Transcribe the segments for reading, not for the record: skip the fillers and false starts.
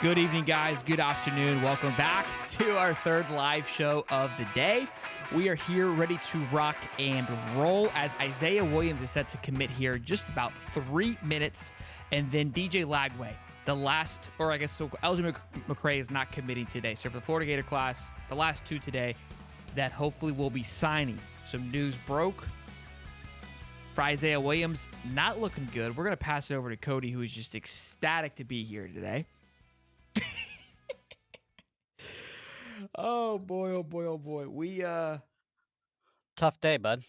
Good evening, guys. Good afternoon. Welcome back to our third live show of the day. We are here ready to rock and roll as Isaiah Williams is set to commit here just about 3 minutes. And then DJ Lagway, the last, or I guess so LJ McCray is not committing today. So for the Florida Gator class, the last two today that hopefully will be signing. Some news broke for Isaiah Williams, not looking good. We're going to pass it over to Cody, who is just ecstatic to be here today. Oh boy, oh boy, oh boy. Tough day, bud.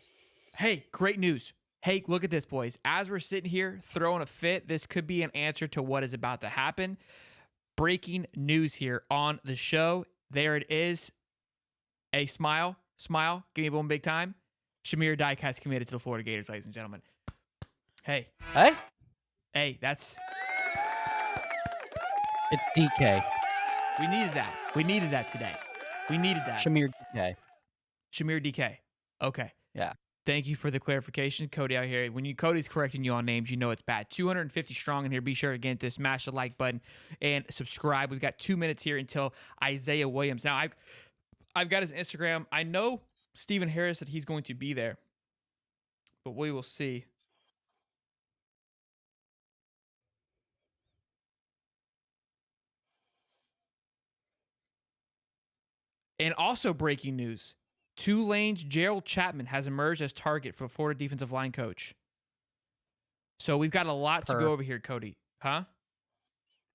Hey, great news. Hey, look at this, boys. As we're sitting here throwing a fit, this could be an answer to what is about to happen. Breaking news here on the show. There it is. A smile. Give me one big time. Shamir Dyke has committed to the Florida Gators, ladies and gentlemen. Hey, that's... It's DK. We needed that. We needed that today. We needed that. Shamir DK. Okay. Yeah. Thank you for the clarification, Cody out here. When Cody's correcting you on names, you know it's bad. 250 strong in here. Be sure again to smash the like button and subscribe. We've got 2 minutes here until Isaiah Williams. Now I've got his Instagram. I know Stephen Harris said he's going to be there, but we will see. And also breaking news, Tulane's Gerald Chapman has emerged as target for Florida defensive line coach. So we've got a lot to go over here, Cody. Huh?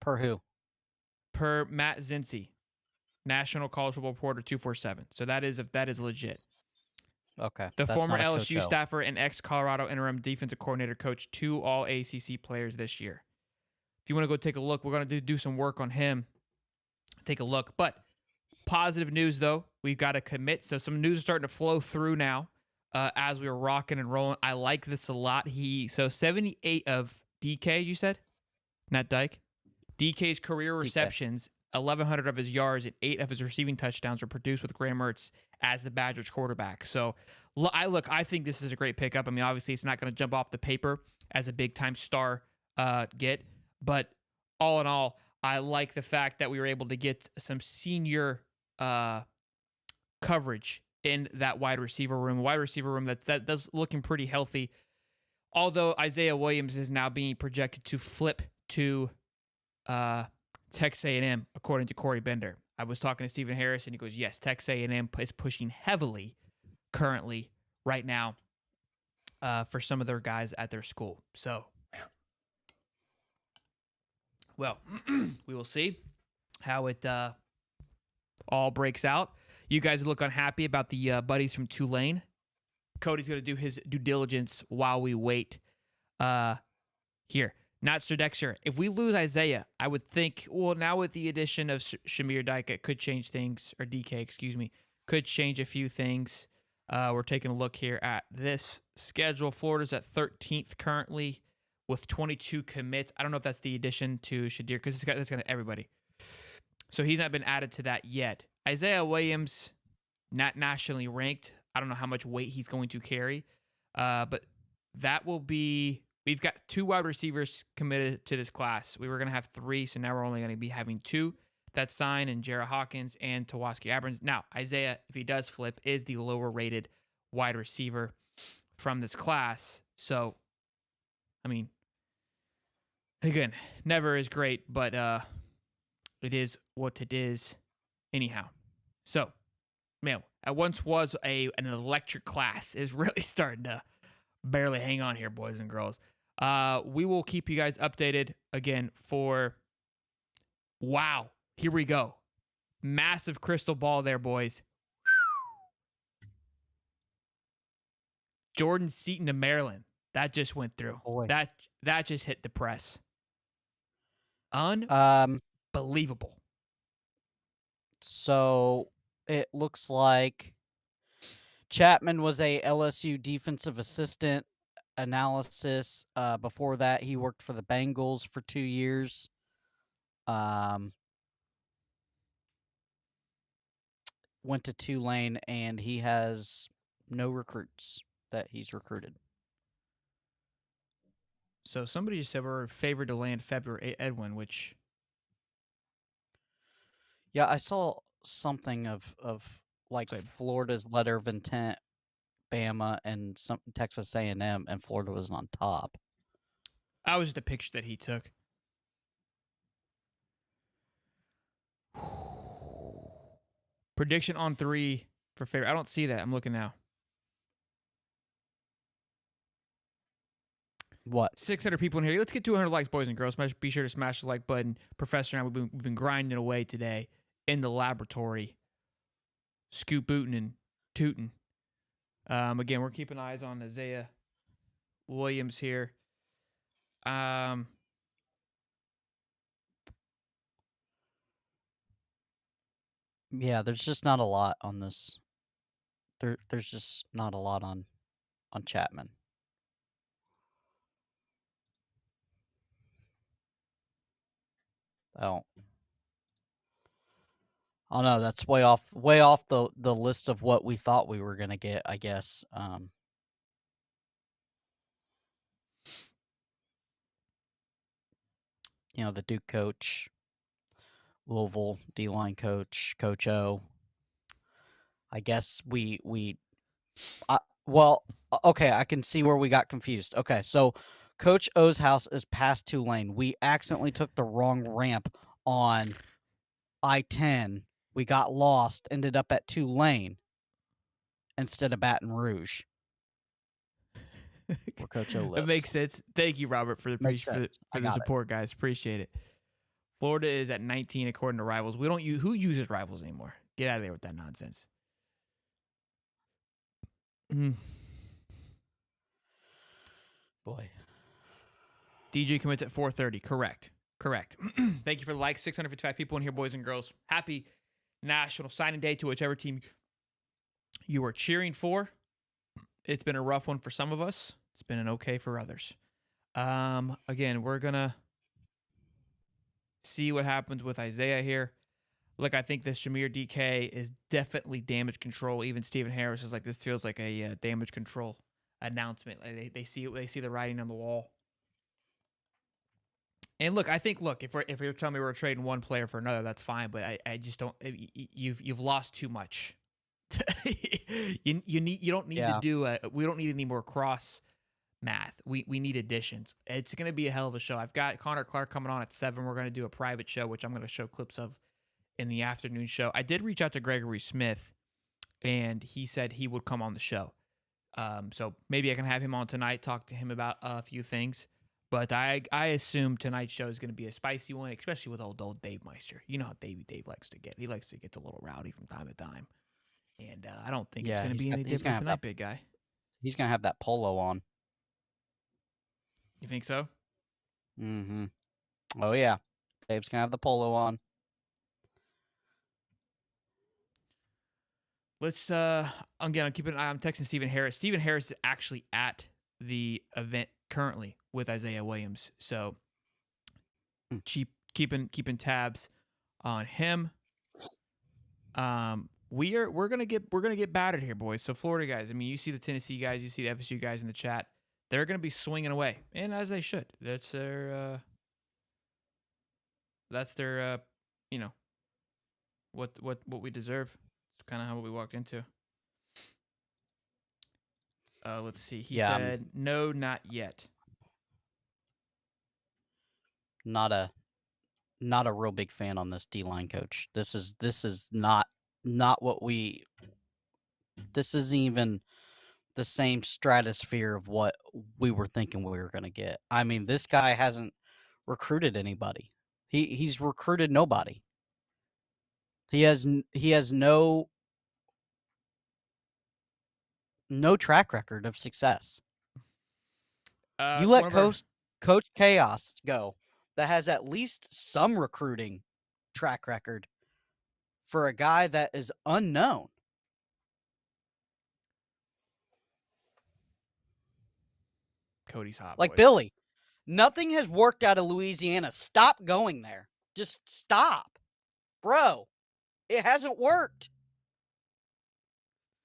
Per who? Per Matt Zinzi, National College Football Reporter 247. So that is legit. Okay. The former LSU staffer and ex-Colorado interim defensive coordinator coached 2 All-ACC players this year. If you want to go take a look, we're going to do some work on him. Take a look. But positive news, though, we've got to commit. So some news is starting to flow through now as we were rocking and rolling. I like this a lot. So 78 of DK, you said? Not Dyke? DK's career receptions, 1,100 of his yards and 8 of his receiving touchdowns were produced with Graham Mertz as the Badgers quarterback. So I think this is a great pickup. I mean, obviously, it's not going to jump off the paper as a big-time star get. But all in all, I like the fact that we were able to get some senior coverage in that wide receiver room. Wide receiver room that's looking pretty healthy. Although Isaiah Williams is now being projected to flip to Texas A&M, according to Corey Bender. I was talking to Stephen Harris, and he goes, yes, Texas A&M is pushing heavily currently right now for some of their guys at their school. So, well, we will see how it all breaks out. You guys look unhappy about the buddies from Tulane. Cody's going to do his due diligence while we wait here. Not Stradexer. If we lose Isaiah, I would think, well, now with the addition of Shamir Dyke, it could change things, or DK, excuse me, could change a few things. We're taking a look here at this schedule. Florida's at 13th currently with 22 commits. I don't know if that's the addition to Shadir, because that's got everybody. So he's not been added to that yet. Isaiah Williams, not nationally ranked. I don't know how much weight he's going to carry. But that will be... We've got 2 wide receivers committed to this class. We were going to have 3, so now we're only going to be having 2 that sign, and Jarrah Hawkins and Tawaski Abrams. Now, Isaiah, if he does flip, is the lower-rated wide receiver from this class. So, I mean, again, never is great, but it is what it is anyhow. So, man, at once was an electric class is really starting to barely hang on here, boys and girls. We will keep you guys updated again for... Wow, here we go. Massive crystal ball there, boys. Jordan Seaton to Maryland. That just went through. Boy. That just hit the press. Unbelievable. So it looks like Chapman was a LSU defensive assistant analysis. Before that, he worked for the Bengals for 2 years. went to Tulane, and he has no recruits that he's recruited. So somebody just said we're favored to land February, Edwin, which Yeah, I saw something of like so Florida's letter of intent, Bama, and some Texas A&M, and Florida was on top. I was just a picture that he took. Prediction on 3 for favorite. I don't see that. I'm looking now. What? 600 people in here. Let's get 200 likes, boys and girls. Be sure to smash the like button. Professor and I, we've been grinding away today in the laboratory, scoop booting and tooting. Again, we're keeping eyes on Isaiah Williams here. Yeah, there's just not a lot on this. There's just not a lot on Chapman. I don't. Oh no, that's way off the list of what we thought we were gonna get, I guess. The Duke coach, Louisville D-line coach, Coach O. I guess okay, I can see where we got confused. Okay, so Coach O's house is past Tulane. We accidentally took the wrong ramp on I-10. We got lost, ended up at Tulane instead of Baton Rouge, where Coach O It lives. makes sense. Thank you, Robert, for Makes the sense. for I the got it. support, guys. Appreciate it. Florida is at 19 according to Rivals. We don't use who uses Rivals anymore. Get out of there with that nonsense. Boy. DJ commits at 4:30. Correct. Thank you for the likes. 655 people in here, boys and girls. Happy National Signing Day to whichever team you are cheering for. It's been a rough one for some of us. It's been an okay for others. Again, we're gonna see what happens with Isaiah here. Look, I think the Shamir DK is definitely damage control. Even Stephen Harris is like, this feels like a damage control announcement. Like they see the writing on the wall. And look, I think if you're telling me we're trading one player for another, that's fine. But I just don't. You've lost too much. you don't need to do we don't need any more cross math. We need additions. It's gonna be a hell of a show. I've got Connor Clark coming on at 7. We're gonna do a private show, which I'm gonna show clips of in the afternoon show. I did reach out to Gregory Smith, and he said he would come on the show. So maybe I can have him on tonight, talk to him about a few things. But I assume tonight's show is going to be a spicy one, especially with old Dave Meister. You know how Dave likes to get. He likes to get a little rowdy from time to time. And I don't think it's going to be any different tonight, big guy. He's going to have that polo on. You think so? Mm-hmm. Oh, yeah. Dave's going to have the polo on. Let's, again, I'm keeping an eye. I'm texting Stephen Harris. Stephen Harris is actually at the event currently with Isaiah Williams. So keeping tabs on him. We're gonna get battered here, boys. So Florida guys, I mean, you see the Tennessee guys, you see the FSU guys in the chat. They're gonna be swinging away, and as they should. That's their what we deserve. It's kind of how we walked into. Let's see. He said no, not yet. Not a real big fan on this D-line coach. This is not what we. This isn't even the same stratosphere of what we were thinking we were going to get. I mean, this guy hasn't recruited anybody. He's recruited nobody. He has no track record of success. You let Coach Chaos go, that has at least some recruiting track record for a guy that is unknown. Cody's hot. Like boys. Billy, nothing has worked out of Louisiana. Stop going there. Just stop. Bro, it hasn't worked.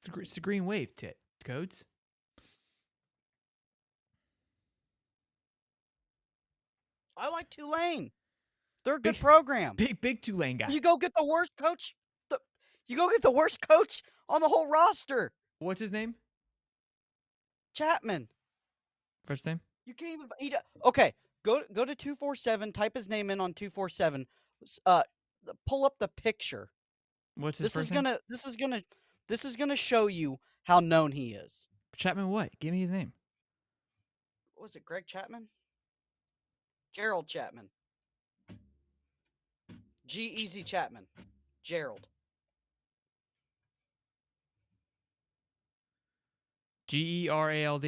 It's a green wave, Codes. I like Tulane. They're a good program. Big Tulane guy. You go get the worst coach. You go get the worst coach on the whole roster. What's his name? Chapman. First name? You can't even. Okay, go to 247. Type his name in on 247. Pull up the picture. What's his first name? This is gonna show you how known he is. Chapman what? Give me his name. What was it, Greg Chapman? Gerald Chapman. G-Easy Chapman. Gerald. Gerald.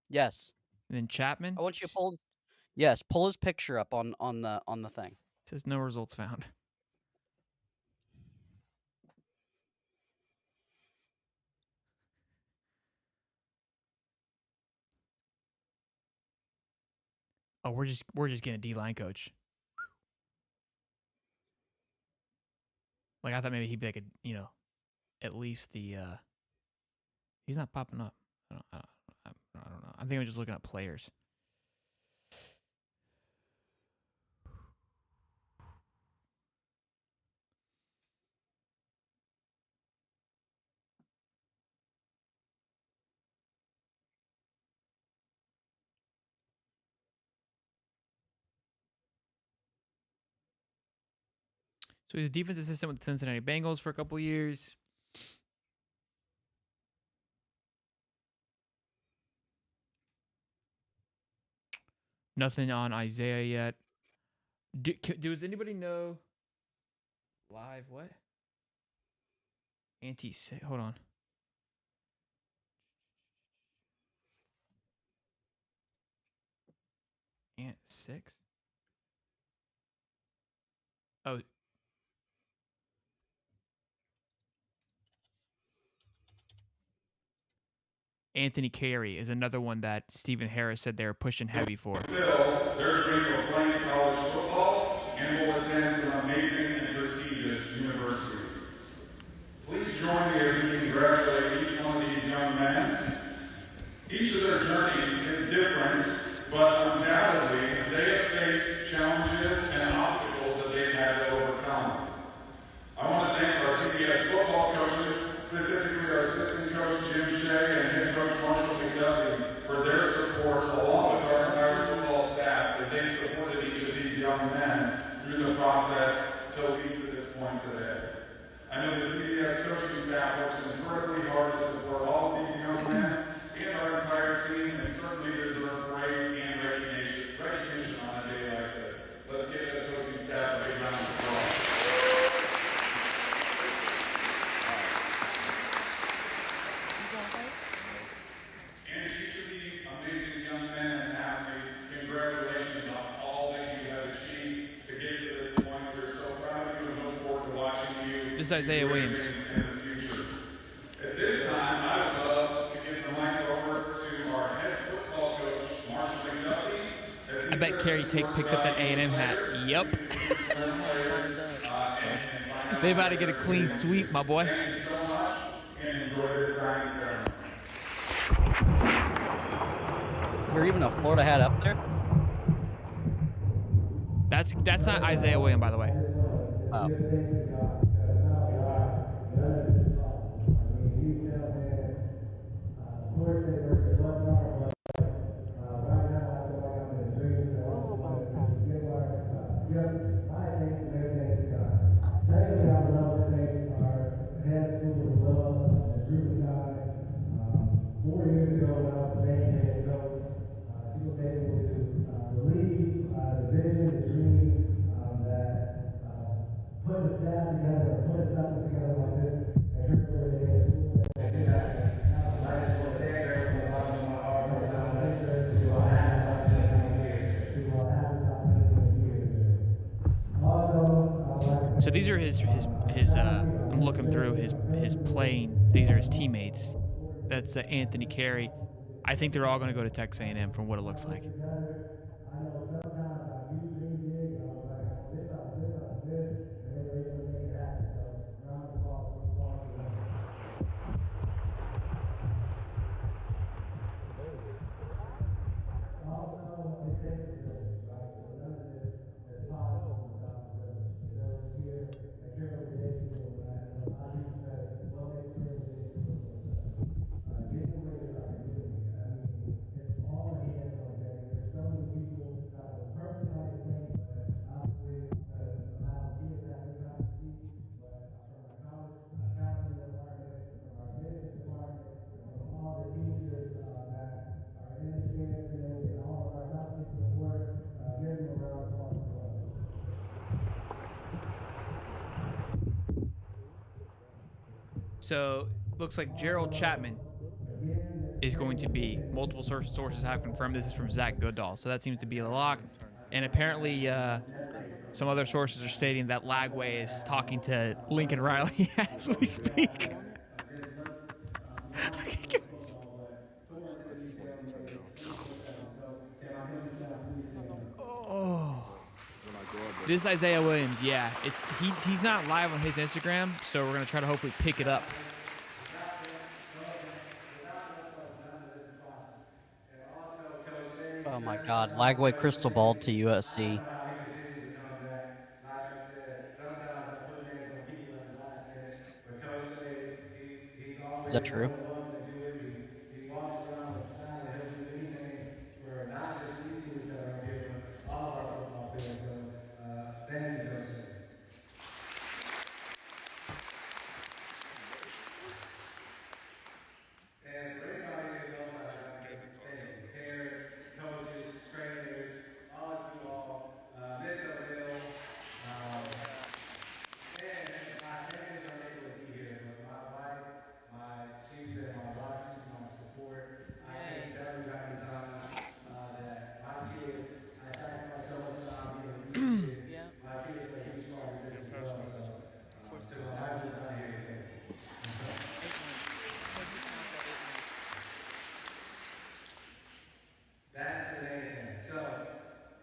Yes. And then Chapman. I want you to pull his picture up on the thing. It says no results found. Oh, we're just getting a D-line coach. Like I thought maybe he'd be like at least the. He's not popping up. I don't know. I think I'm just looking at players. So he's a defense assistant with the Cincinnati Bengals for a couple years. Nothing on Isaiah yet. Does anybody know? Live what? Hold on. Ant 6? Oh. Anthony Carey is another one that Stephen Harris said they were pushing heavy for. Their dream of playing college football and will attend some amazing and prestigious universities. Please join me as we congratulate each one of these young men. Each of their journeys is different, but undoubtedly they have faced challenges and obstacles that they've had to overcome. I want to thank our CBS football coaches, specifically our assistant coach Jim Shea and head coach Marshall McDuffie, for their support, along with our entire football staff, as they supported each of these young men through the process to lead to this point today. I know the CBS coaching staff works incredibly hard to support all of these young men and our entire team, and certainly deserve praise and recognition on a day like this. Let's give the coaching staff a big round of applause. And each of these amazing young men and athletes, congratulations on all that you have achieved to get to this point. We're so proud of you and look forward to watching you. This is Isaiah Williams. In the future. At this time, I would love to give the mic over to our head football coach, Marshall McDuffie. I bet Carey picks up that A&M hat. Yep. They about to get a clean sweep, my boy. Thank you so much, and enjoy this signing ceremony. Is there even a Florida hat up there? That's not Isaiah Williams, by the way. Oh. So these are his I'm looking through his playing. These are his teammates. That's Anthony Carey. I think they're all going to go to Texas A&M from what it looks like. So looks like Gerald Chapman is going to be. Multiple sources have confirmed. This is from Zach Goodall, so that seems to be a lock. And apparently, some other sources are stating that Lagway is talking to Lincoln Riley as we speak. Just look beyond just playing football, but more into the detail and make it 24/7. So, can my business staff please stand up? Oh. This is Isaiah Williams. Yeah, he's not live on his Instagram, so we're gonna try to hopefully pick it up. Oh my God, Lagway crystal ball to I don't USC. know how he continues to come back. Like I said, sometimes I put names on people at the last minute, but Coach say he's Is always that more true? than welcome to do it. He walks around with a smile and he'll do anything for not just these students that are up here, but all of our football players. So thank you, Coach. And for anybody who knows how to thank you. Parents, coaches, trainers, all of you all, Miss O'Neill, and my family is unable to be here, but my wife, she's been my rock, she's my support. I can't tell you how many times that my kids, I sacrifice so much time being with these kids. My kids are a huge part of this as well. So to my wife who's not here today. That's the main thing. So,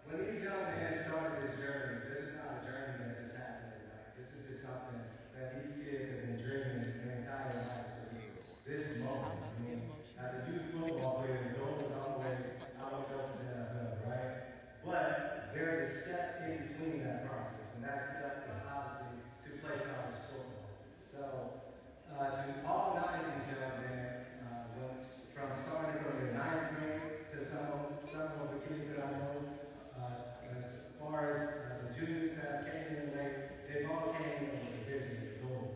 when these young men started this journey, this is not a journey that just happened overnight. This is just something that these kids have been dreaming their entire lives for this moment. I mean, as a youth football player, the goal is always, I want to go to the NFL, right? But there's a step in between that process, and that step is obviously to play college football. So, to all nine of these young men, from starting from their ninth grade to some of the kids that I know, as far as the juniors that came in late, they've all came in with a vision and a goal.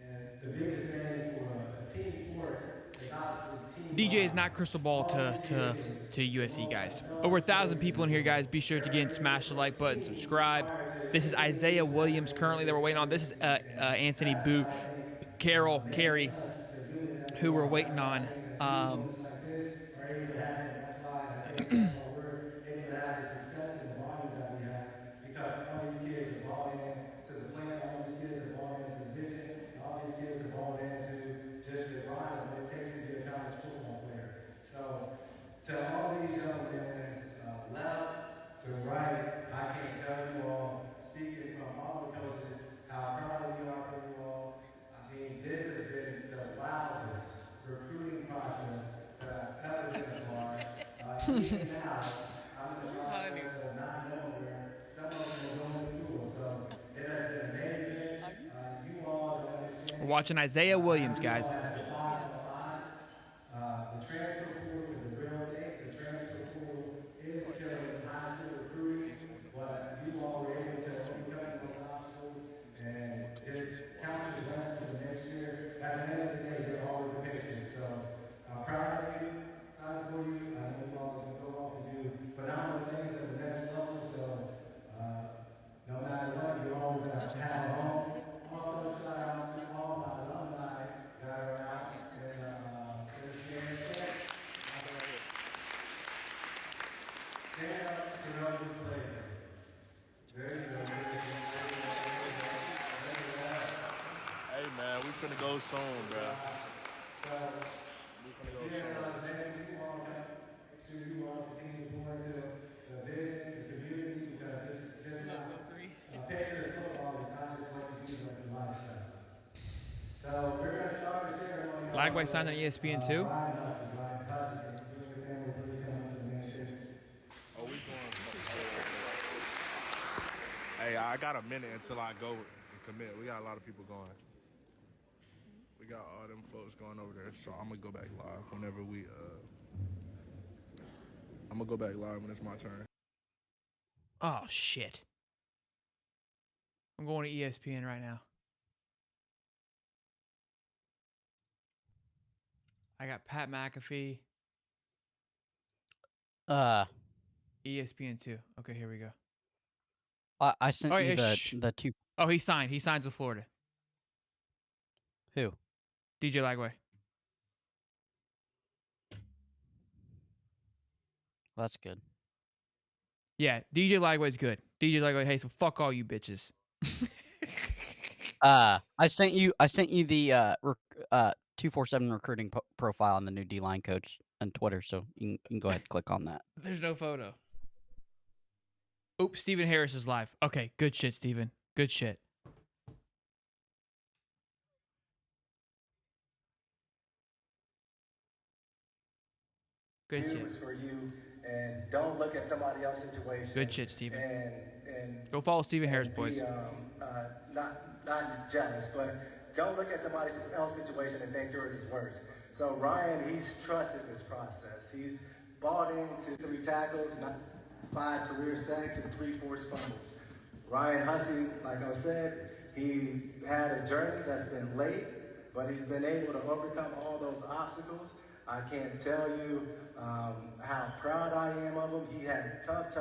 And the biggest thing for a team sport is obviously team DJ is bonding. not crystal ball All these kids to USC guys. Over 1,000 people in here, guys. Be sure to again smash the like button, subscribe. This is Isaiah Williams currently that we're waiting on. This is Anthony Boo, Carey, who we're waiting on. Moments like this are able to happen. That's why I think that's why we're able to have the success and the volume that we have, because all these kids are bought in to the plan, all these kids are bought into the vision, and all these kids are bought into just the grind of what it takes to be a college football player. So, to all these young men, left to right, I can't tell you all, speaking from all the coaches, how proud we are for you all. I mean, this has been the loudest recruiting process that I've ever been a part. Even now, I'm in the process of not knowing where some of them are going to school. So it has been amazing. You all that understand. We're watching Isaiah Williams, You all guys. have defied the odds. The transfer portal is a real thing. The transfer portal is killing high school recruiting, but you all were able to overcome those obstacles and just count your blessings for the next year. At the end of the day, you're always a Patriot. So I'm proud of you, excited for you. I know you all can go off and do phenomenal things at the next level. So no matter what, you always have a home. Also, shout out to all my alumni that are out in the stand. Stand up for those who play. Very good. Hey man, we finna go soon, bro. We finna go soon. You all continue to pour into the vision, the community, because this is just not a picture of football is not just what you do, but it's a lifestyle. So we're going to start the ceremony. Lagway signed on ESPN too. Ryan Hussey, can you and your family please come up to the main stage? Oh, we going for the sure. Hey, I got a minute until I go and commit. We got a lot of people going. We got all them folks going over there, so I'm gonna go back live whenever I'm gonna go back live when it's my turn. Oh shit. I'm going to ESPN right now. I got Pat McAfee. ESPN 2. Okay, here we go. I sent Oh, you yeah, the two. Oh, he signed. He signs with Florida. Who? DJ Lagway. That's good. Yeah, DJ Lagway's good. DJ Lagway, hey, so fuck all you bitches. I sent you the 247 recruiting profile on the new D-line coach on Twitter, so you can go ahead and click on that. There's no photo. Oops, Stephen Harris is live. Okay, good shit, Stephen. Good shit. Good You shit. is for you, and don't look at somebody else's situation. Good shit, Steven. And Go follow Stephen Harris, be, boys. not jealous, but don't look at somebody else's situation and think yours is worse. So Ryan, he's trusted this process. He's bought into 3 tackles, 5 career sacks, and 3 forced fumbles. Ryan Hussey, like I said, he had a journey that's been late, but he's been able to overcome all those obstacles. I can't tell you how proud I am of him. He had tough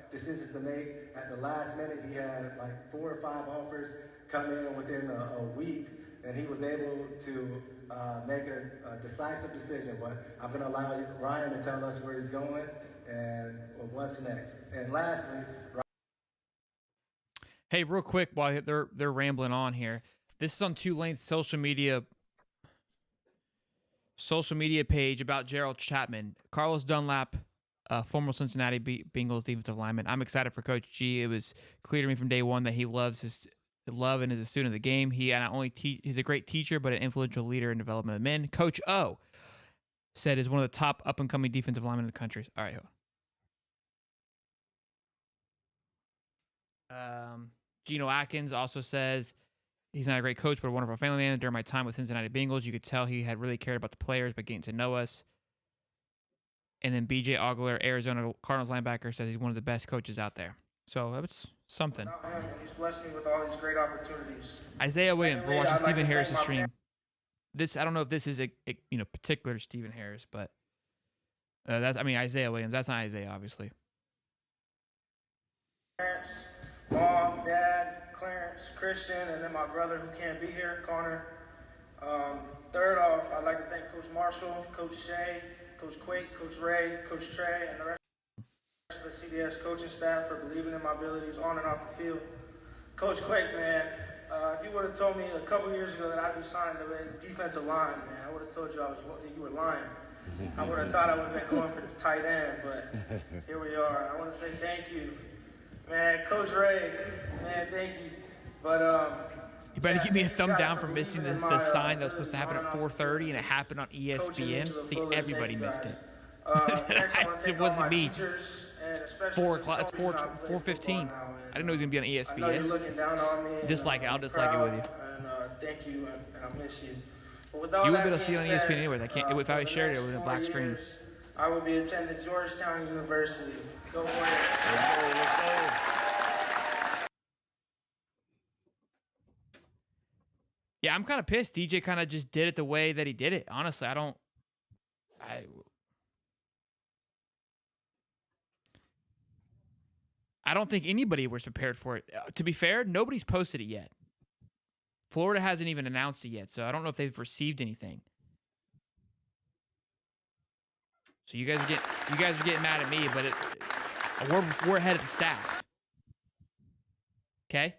decisions to make. At the last minute, he had like 4 or 5 offers come in within a week, and he was able to make a decisive decision. But I'm going to allow Ryan to tell us where he's going and what's next. And lastly, Hey, real quick, while they're rambling on here, this is on Tulane's social media page about Gerald Chapman. Carlos Dunlap, former Cincinnati Bengals defensive lineman. I'm excited for Coach G. It was clear to me from day one that he loves his love and is a student of the game. He not only he's a great teacher, but an influential leader in development of men. Coach O said is one of the top up-and-coming defensive linemen in the country. All right. Geno Atkins also says he's not a great coach, but a wonderful family man. During my time with Cincinnati Bengals, you could tell he had really cared about the players by getting to know us. And then B.J. Ogler, Arizona Cardinals linebacker, says he's one of the best coaches out there. So that's something. He's blessed me with all these great opportunities. Isaiah Williams, we're watching Stephen Harris' stream. This I don't know if this is a particular Stephen Harris, but Isaiah Williams. That's not Isaiah, obviously. Parents, Mom, Dad, Clarence, Christian, and then my brother who can't be here, Connor. Third off, I'd like to thank Coach Marshall, Coach Shea, Coach Quake, Coach Ray, Coach Trey, and the rest of the CBS coaching staff for believing in my abilities on and off the field. Coach Quake, man, if you would have told me a couple years ago that I'd be signed to a defensive line, man, I would have told you you were lying. I would have thought I would have been going for this tight end, but here we are. I want to say thank you. Man, Coach Ray, man, thank you. But you better give me a thumb down for missing the sign that was supposed to happen at 4:30 and it happened on ESPN. I think everybody missed it. It wasn't me. It's 4 o'clock. It's 4:15. I didn't know he was gonna be on ESPN. Dislike it. I'll dislike it with you. And thank you, and I miss you. You wouldn't be able to see it on ESPN anyways. I can't. If I shared it, it would have been a black screen. I will be attending Georgetown University. Go Warriors. Yeah, I'm kind of pissed. DJ kind of just did it the way that he did it. Honestly, I don't think anybody was prepared for it. To be fair, nobody's posted it yet. Florida hasn't even announced it yet, so I don't know if they've received anything. So you guys are getting mad at me, but we're ahead of the staff. Okay?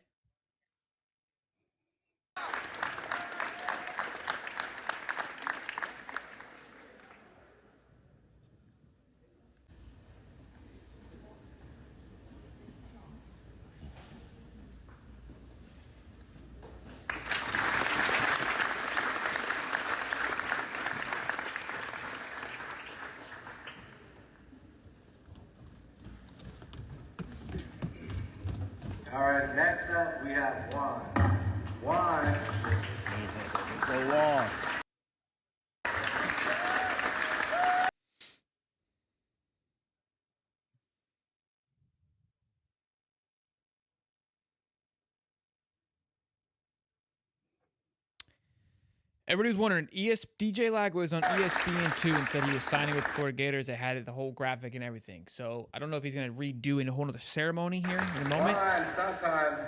all right, next up we have Juan. Juan. Go on. Everybody's wondering, DJ Lagway was on ESPN2 and said he was signing with Florida Gators. They had the whole graphic and everything. So I don't know if he's going to redo a whole other ceremony here in a moment. Juan, sometimes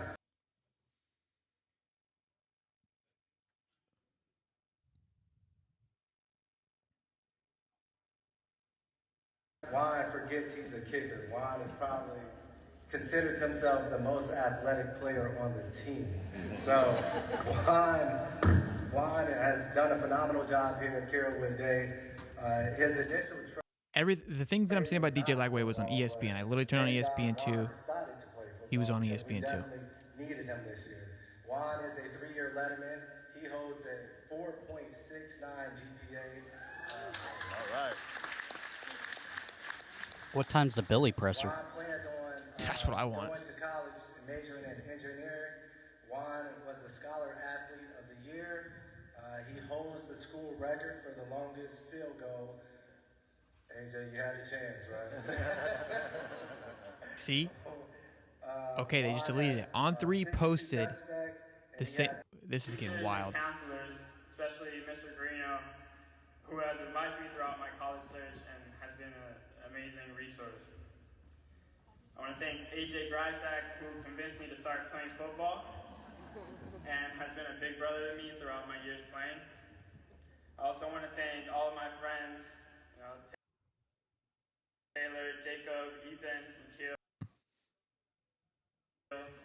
Juan forgets he's a kicker. Juan is probably considers himself the most athletic player on the team. So Juan has done a phenomenal job here at Carrollwood Day. His initial The things that I'm saying about DJ Lagway was on ESPN. I literally turned on ESPN2. He was on ESPN2. Needed him this year. Juan is a 3-year letterman. He holds a 4.69 GPA. All right. What time's the Billy presser? Juan plans on That's what I want. going to college and majoring in engineering. Juan was the Scholar Athlete of the Year. He holds the school record for the longest field goal. AJ, you had a chance, right? See? Okay, they just deleted it. On3 posted the same. This is getting wild. Counselors, especially Mr. Greeno, who has advised me throughout my college search and has been an amazing resource. I want to thank AJ Grysack, who convinced me to start playing football and has been a big brother to me throughout my years playing. I also want to thank all of my friends, Taylor, Jacob, Ethan, Nikhil,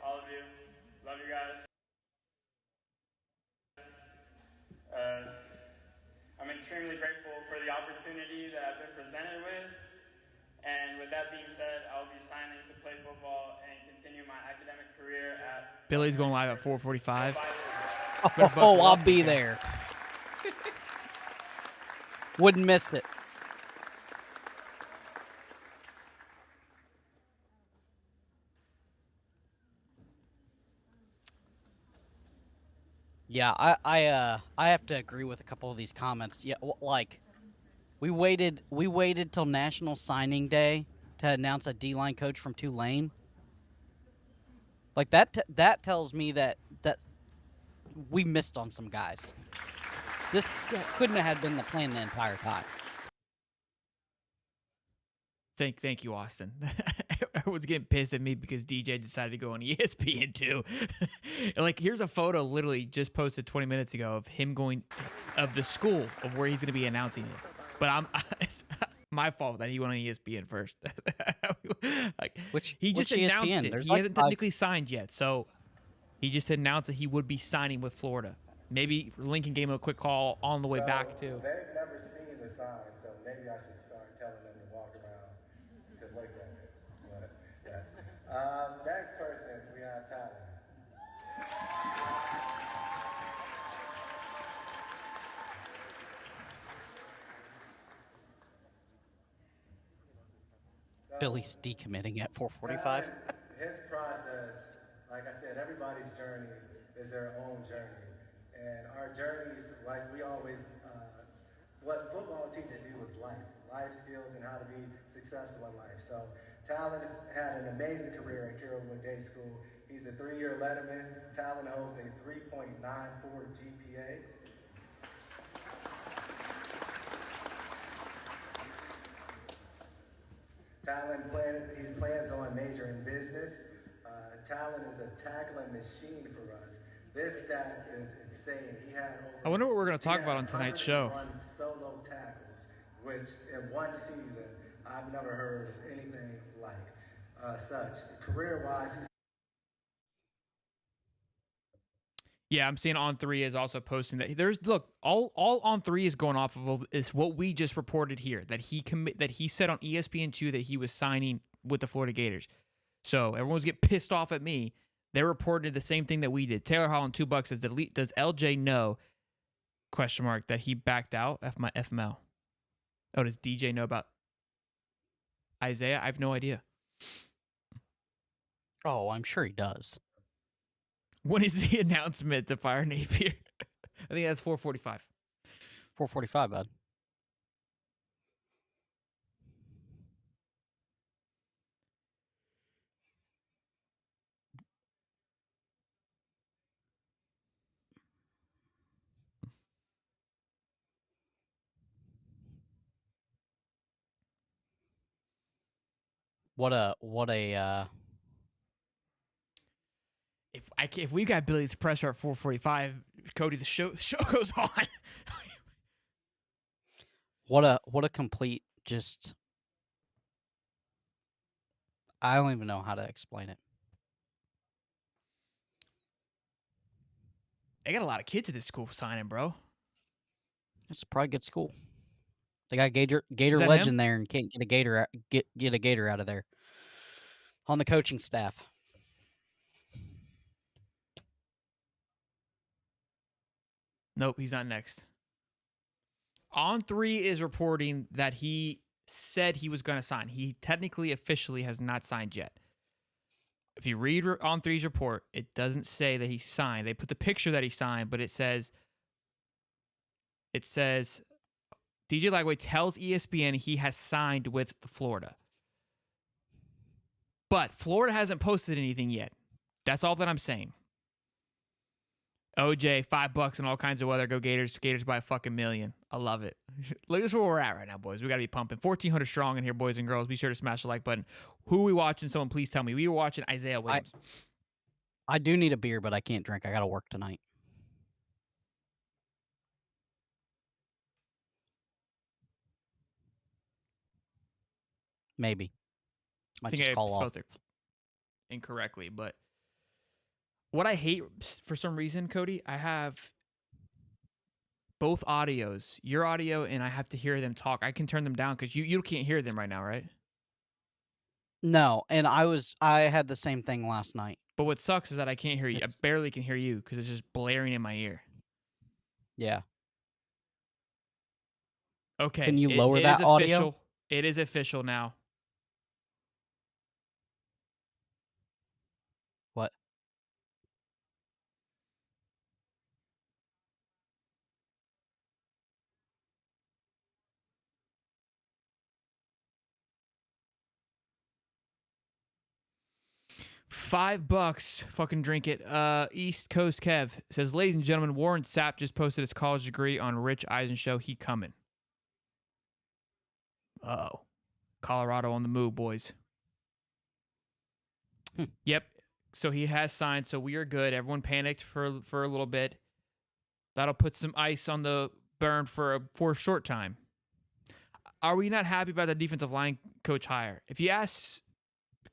all of you. Love you guys. I'm extremely grateful for the opportunity that I've been presented with. And with that being said, I'll be signing to play football and continue my academic career at... Billy's going live at 4:45. Oh, I'll be there. Wouldn't miss it. Yeah, I have to agree with a couple of these comments. Yeah, like we waited till National Signing Day to announce a D-line coach from Tulane. Like that tells me that we missed on some guys. This couldn't have been the plan the entire time. Thank you, Austin. Everyone's getting pissed at me because DJ decided to go on ESPN too. Like, here's a photo literally just posted 20 minutes ago of him going of the school of where he's going to be announcing it. But it's my fault that he went on ESPN first. Like, he just announced ESPN? it. He hasn't technically signed yet, so he just announced that he would be signing with Florida. Maybe Lincoln gave him a quick call on the way back too. They've never seen the sign, so maybe I should start telling them to walk around to look at it. But, yes. Next person, we have Tyler. Billy's decommitting at 4:45. His process, like I said, everybody's journey is their own journey. And our journeys, like we always, what football teaches you is life skills and how to be successful in life. So Talon has had an amazing career at Carrollwood Day School. He's a 3-year letterman. Talon holds a 3.94 GPA. Talon plans on major in business. Talon is a tackling machine for us. This stat is insane. He had I wonder what we're going to talk about on tonight's show. 101 solo tackles, which in one season, I've never heard of anything like such. Career-wise, he's... Yeah, I'm seeing On3 is also posting that all On3 is going off of is what we just reported here, that he said on ESPN2 that he was signing with the Florida Gators. So everyone's getting pissed off at me. They reported the same thing that we did. Taylor Holland $2 says, does LJ know? ? That he backed out. FML. Oh, does DJ know about Isaiah? I have no idea. Oh, I'm sure he does. When is the announcement to fire Napier? I think that's 4:45. 4:45, bud. What a If we got Billy's presser at 4:45, Cody, the show goes on. what a complete just I don't even know how to explain it. They got a lot of kids at this school signing, bro. It's probably a good school. They got Gator that him? legend there and can't get a Gator out of there on the coaching staff. Nope, he's not next. On3 is reporting that he said he was going to sign. He technically, officially has not signed yet. If you read On3's report, it doesn't say that he signed. They put the picture that he signed, but it says DJ Lagway tells ESPN he has signed with Florida. But Florida hasn't posted anything yet. That's all that I'm saying. OJ, $5 and all kinds of weather. Go Gators. Gators by a fucking million. I love it. Look, this is where we're at right now, boys. We got to be pumping. 1,400 strong in here, boys and girls. Be sure to smash the like button. Who are we watching? Someone please tell me. We were watching Isaiah Williams. I do need a beer, but I can't drink. I got to work tonight. Maybe. Might just call off. It incorrectly, but what I hate for some reason, Cody, I have both audios, your audio, and I have to hear them talk. I can turn them down because you can't hear them right now, right? No, and I had the same thing last night. But what sucks is that I can't hear you. I barely can hear you because it's just blaring in my ear. Yeah. Okay. Can you lower that audio? It is official now. What? $5. Fucking drink it. East Coast Kev says, ladies and gentlemen, Warren Sapp just posted his college degree on Rich Eisen show. He coming. Uh-oh. Colorado on the move, boys. Yep. So he has signed, so we are good. Everyone panicked for a little bit. That'll put some ice on the burn for a short time. Are we not happy about the defensive line coach hire? If you ask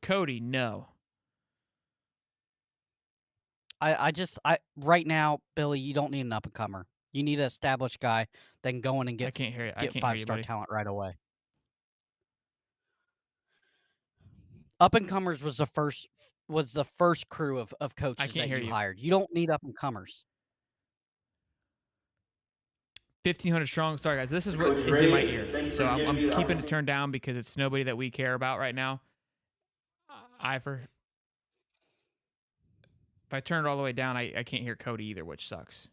Cody, no. I right now, Billy, you don't need an up and comer. You need an established guy that can go in and I can't hear you. I get can't 5-star hear you, talent right away. Up and comers was the first crew of coaches that you hired. You don't need up and comers. 1,500 strong. Sorry, guys. This is what is in my ear. So I'm keeping it turned down because it's nobody that we care about right now. If I turn it all the way down, I can't hear Cody either, which sucks.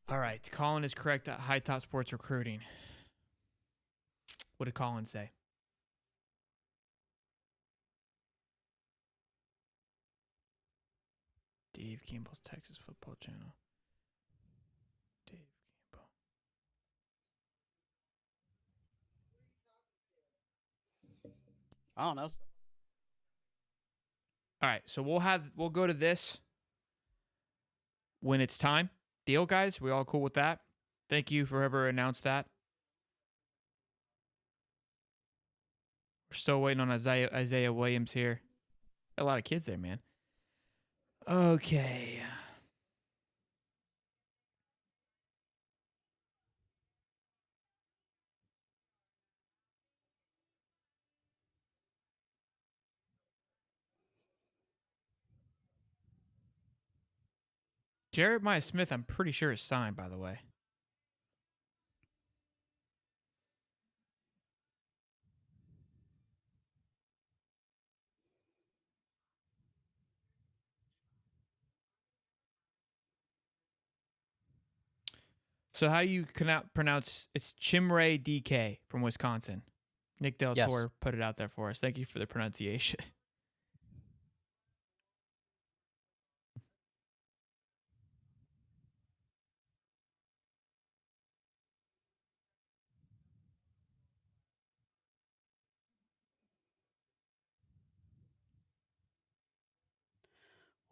All right. Colin is correct at High Top Sports Recruiting. What did Colin say? Dave Campbell's Texas Football Channel. Dave Campbell. I don't know. All right. So we'll go to this when it's time. Deal, guys? We all cool with that? Thank you for whoever announced that. We're still waiting on Isaiah Williams here. A lot of kids there, man. Okay. Jeremiah Smith, I'm pretty sure, is signed, by the way. So how do you pronounce? It's Chimray DK from Wisconsin. Nick Del Toro put it out there for us. Thank you for the pronunciation.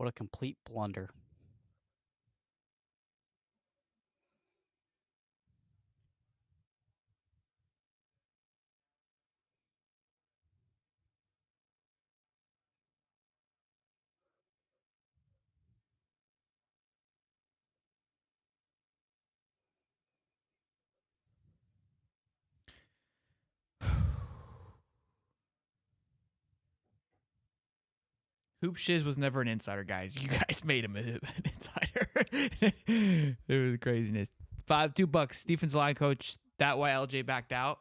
What a complete blunder. Hoop Shiz was never an insider, guys. You guys made him an insider. It was craziness. $2. Defensive line coach. That why LJ backed out?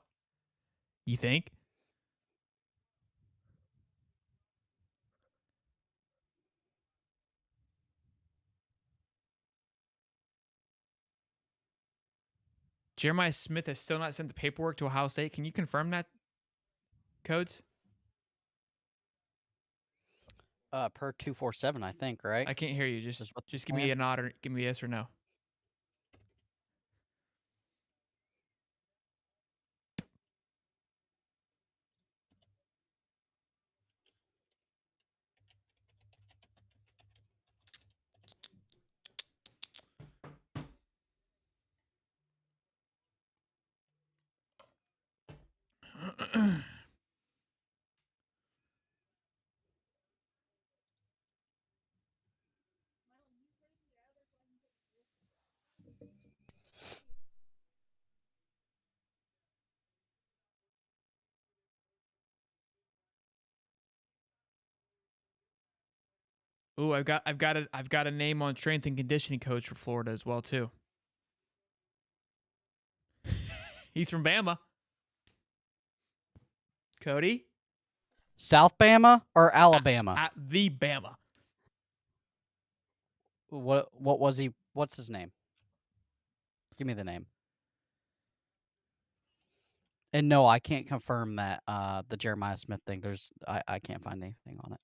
You think? Jeremiah Smith has still not sent the paperwork to Ohio State. Can you confirm that, Codes? Per 247, I think, right? I can't hear you. Is what the Just give me plan? a nod or give me a yes or no. Ooh, I've got a name on strength and conditioning coach for Florida as well too. He's from Bama. Cody? South Bama or Alabama? At the Bama. What was he? What's his name? Give me the name. And no, I can't confirm that the Jeremiah Smith thing. I can't find anything on it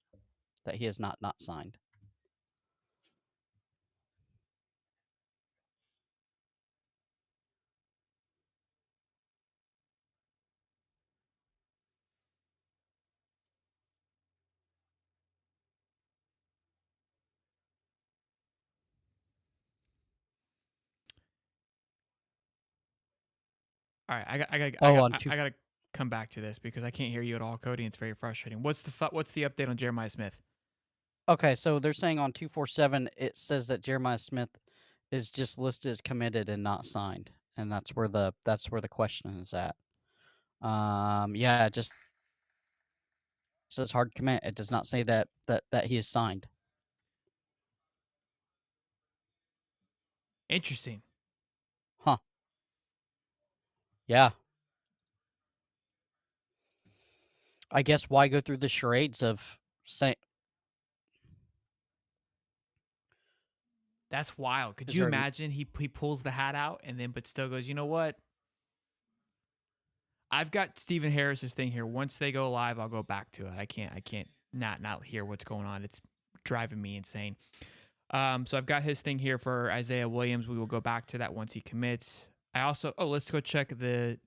that he has not signed. All right, I Oh, got to come back to this because I can't hear you at all, Cody. And it's very frustrating. What's the update on Jeremiah Smith? Okay, so they're saying on 247 it says that Jeremiah Smith is just listed as committed and not signed, and that's where the question is at. Yeah, it just says hard commit. It does not say that he is signed. Interesting. Huh. Yeah. I guess why go through the charades of saying That's wild. Could Is you there- imagine he pulls the hat out and then but still goes, you know what? I've got Stephen Harris's thing here. Once they go live, I'll go back to it. I can't not hear what's going on. It's driving me insane. So I've got his thing here for Isaiah Williams. We will go back to that once he commits. I also let's go check the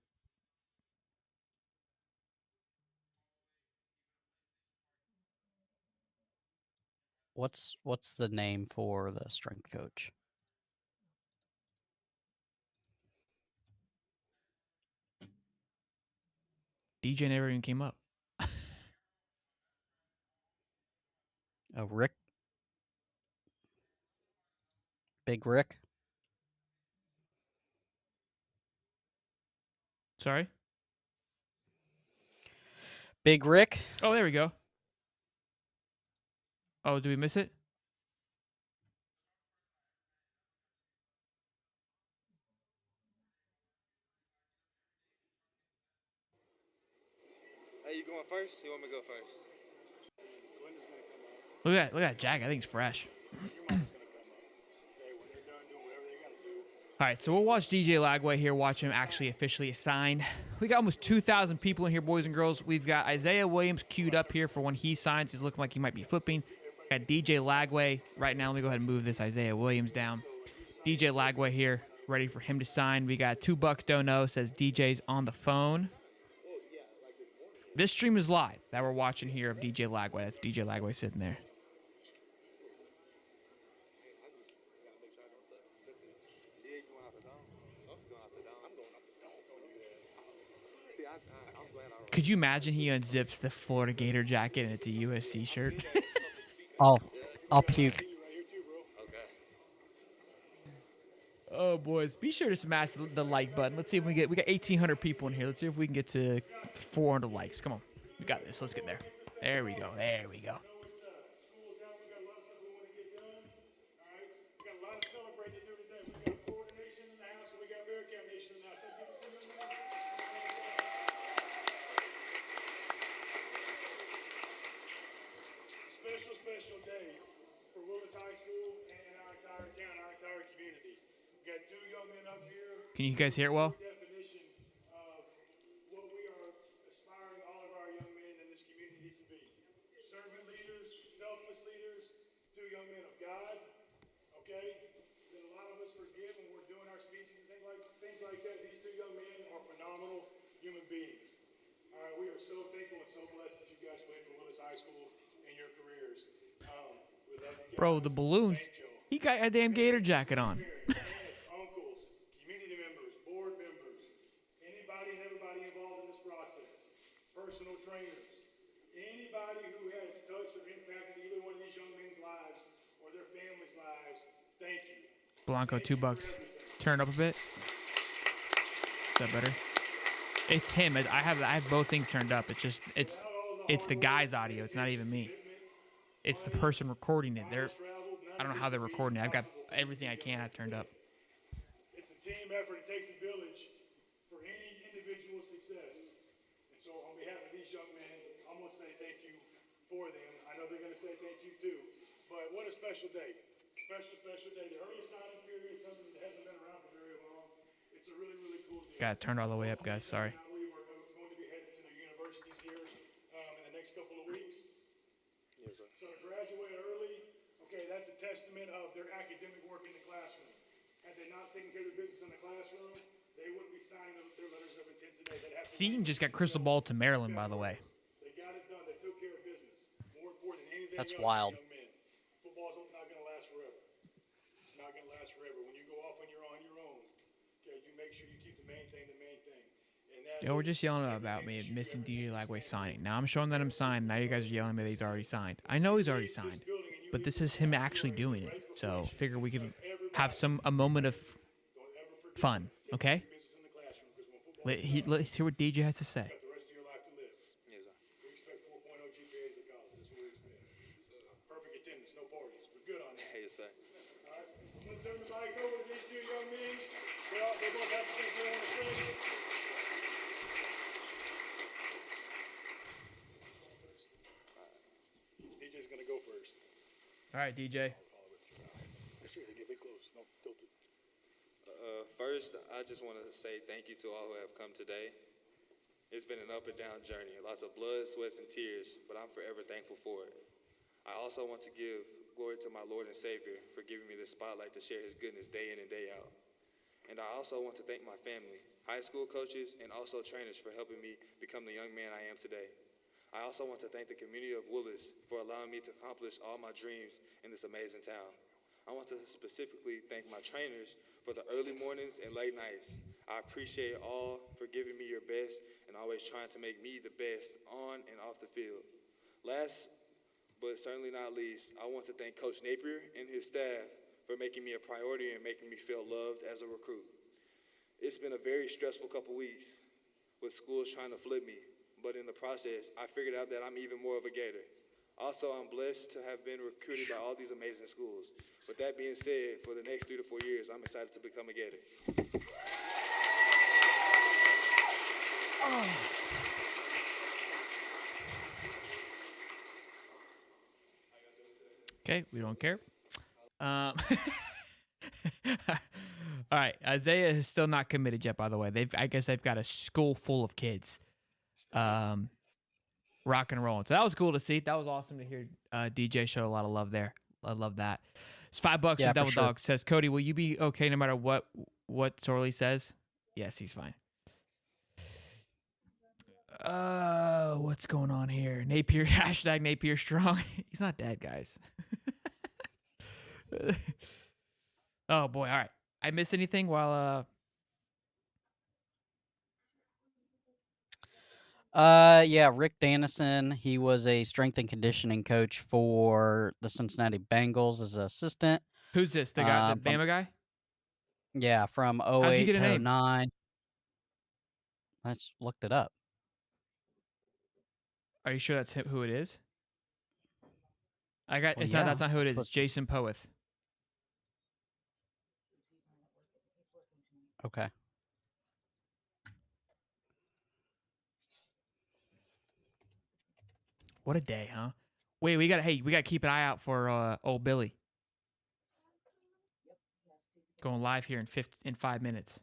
what's the name for the strength coach? DJ never even came up. Rick? Big Rick? Sorry? Big Rick? Oh, there we go. Oh, did we miss it? Hey, you going first? You want me to go first? Look at that Jag. I think it's fresh. All right, so we'll watch DJ Lagway here, watch him actually officially signed. We got almost 2,000 people in here, boys and girls. We've got Isaiah Williams queued up here for when he signs. He's looking like he might be flipping. Got DJ Lagway right now. Let me go ahead and move this Isaiah Williams down. DJ Lagway here, ready for him to sign. We got $2 don't know, says DJ's on the phone. This stream is live that we're watching here of DJ Lagway. That's DJ Lagway sitting there. See, I'm glad I Could you imagine he unzips the Florida Gator jacket and it's a USC shirt? I'll puke. right here too, bro. Okay. Oh, boys. Be sure to smash the like button. Let's see if we got 1,800 people in here. Let's see if we can get to 400 likes. Come on. We got this. Let's get there. There we go. There we go. School's out, we got a lot of stuff we want to get done. All right, we got a lot to celebrate to do today. We got Florida Nation in the house, and we got Bearcat Nation in the house. So give it to them, man. It's a special, special day for Willis High School and our entire town, our entire community. We got two young men up here. Can you guys hear it well? Definition of what we are aspiring all of our young men in this community to be. Servant leaders, selfless leaders, two young men of God, okay? That a lot of us forget when we're doing our speeches and things like that. These two young men are phenomenal human beings. All right, we are so thankful and so blessed that you guys played for Willis High School in your careers. We love you guys. Bro, the balloons. Thank you. He got a damn Gator jacket on. Parents, uncles, community members, board members, anybody and everybody involved in this process, personal trainers, anybody who has touched or impacted either one of these young men's lives or their families' lives, thank you. Blanco, $2. Turn it up a bit. Is that better? It's him. I have both things turned up. It's just it's the guy's audio. It's not even me. It's the person recording it. I don't know how they're recording it. I've got everything I can have turned up. It's a team effort. It takes a village for any individual success. And so on behalf of these young men, I'm going to say thank you for them. I know they're going to say thank you too. But what a special day. Special, special day. The early signing period is something that hasn't been around for very long. It's a really, really cool deal. Got it turned all the way up, guys. Sorry. We are going to be headed to the universities here in the next couple of weeks. Yes, sir. So to graduate early, okay, that's a testament of their academic work in the classroom. Had they not taken care of their business in the classroom, they wouldn't be signing their letters of intent today. They'd have to Seton just got crystal ball to Maryland, by the way. They got it done. They took care of business. More important than anything That's else, wild. young men. Football's not going to last forever. It's not going to last forever. When you go off on your own, okay, you make sure you keep the main thing the main thing. And that Yo, we're just is yelling about me missing DJ Lagway signing. Now I'm showing that I'm signed. Now you guys are yelling at me that he's already signed. I know he's already signed, but this is him actually doing it. So figure we can have a moment of fun. Okay. business in the classroom because when football Let's hear what DJ has to say. got the rest of your life to live. Yes, sir. We expect 4.0 GPAs at college. That's what we expect. Perfect attendance, no parties. We're good on that. Yes, sir. All right. I'm going to turn the mic over to these two young men. They both have some things they want to say. DJ's going to go first. All right, DJ. Let's see, get big close. No, tilt it. First, I just want to say thank you to all who have come today. It's been an up and down journey, lots of blood, sweat, and tears, but I'm forever thankful for it. I also want to give glory to my Lord and Savior for giving me the spotlight to share his goodness day in and day out. And I also want to thank my family, high school coaches, and also trainers for helping me become the young man I am today. I also want to thank the community of Willis for allowing me to accomplish all my dreams in this amazing town. I want to specifically thank my trainers for the early mornings and late nights. I appreciate all for giving me your best and always trying to make me the best on and off the field. Last but certainly not least, I want to thank Coach Napier and his staff for making me a priority and making me feel loved as a recruit. It's been a very stressful couple weeks with schools trying to flip me, but in the process, I figured out that I'm even more of a Gator. Also, I'm blessed to have been recruited by all these amazing schools. With that being said, for the next 3 to 4 years, I'm excited to become a Gator. Okay, we don't care. All right, Isaiah is still not committed yet. By the way, I guess they've got a school full of kids, rock and rolling. So that was cool to see. That was awesome to hear. DJ show a lot of love there. I love that. It's $5 Yeah, from for Double sure. Dog. Says Cody, will you be okay no matter what Sorley says? Yes, he's fine. What's going on here? Napier hashtag Napier strong. He's not dead, guys. Oh boy! All right, I miss anything while Yeah, Rick Dannison. He was a strength and conditioning coach for the Cincinnati Bengals as an assistant. Who's this? The guy, the From Bama guy? yeah, from How'd you 08 get a to name? 09. I just looked it up. Are you sure that's who it is? Well, It's yeah, not. That's not who it is. that's It's Jason Poeth. okay. What a day, huh? Wait, we gotta keep an eye out for old Billy. Going live here in 5 minutes.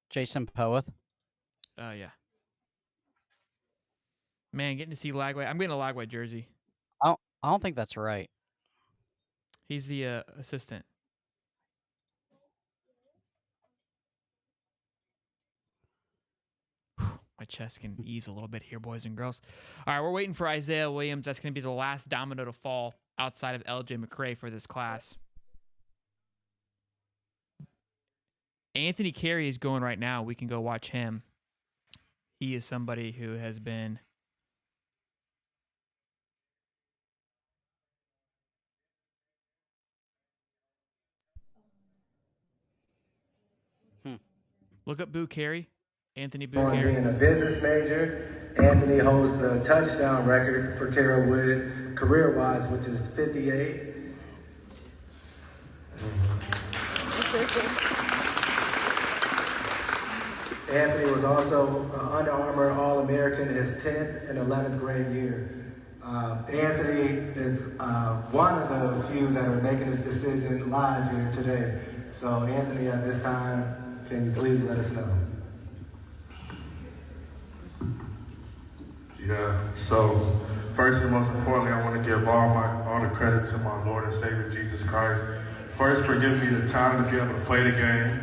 Jason Poeth. Oh yeah. Man, getting to see Lagway. I'm getting a Lagway jersey. I don't think that's right. He's the assistant. My chest can ease a little bit here, boys and girls. All right, we're waiting for Isaiah Williams. That's going to be the last domino to fall outside of LJ McCray for this class. Anthony Carey is going right now. We can go watch him. He is somebody who has been Look up Boo Carey. Anthony Boo Carey. Being a business major, Anthony holds the touchdown record for Carrollwood career-wise, which is 58. Anthony was also Under Armour All-American his 10th and 11th grade year. Anthony is one of the few that are making this decision live here today. So Anthony, at this time, can you please let us know? Yeah, so first and most importantly, I want to give all the credit to my Lord and Savior Jesus Christ. First, for giving me the time to be able to play the game.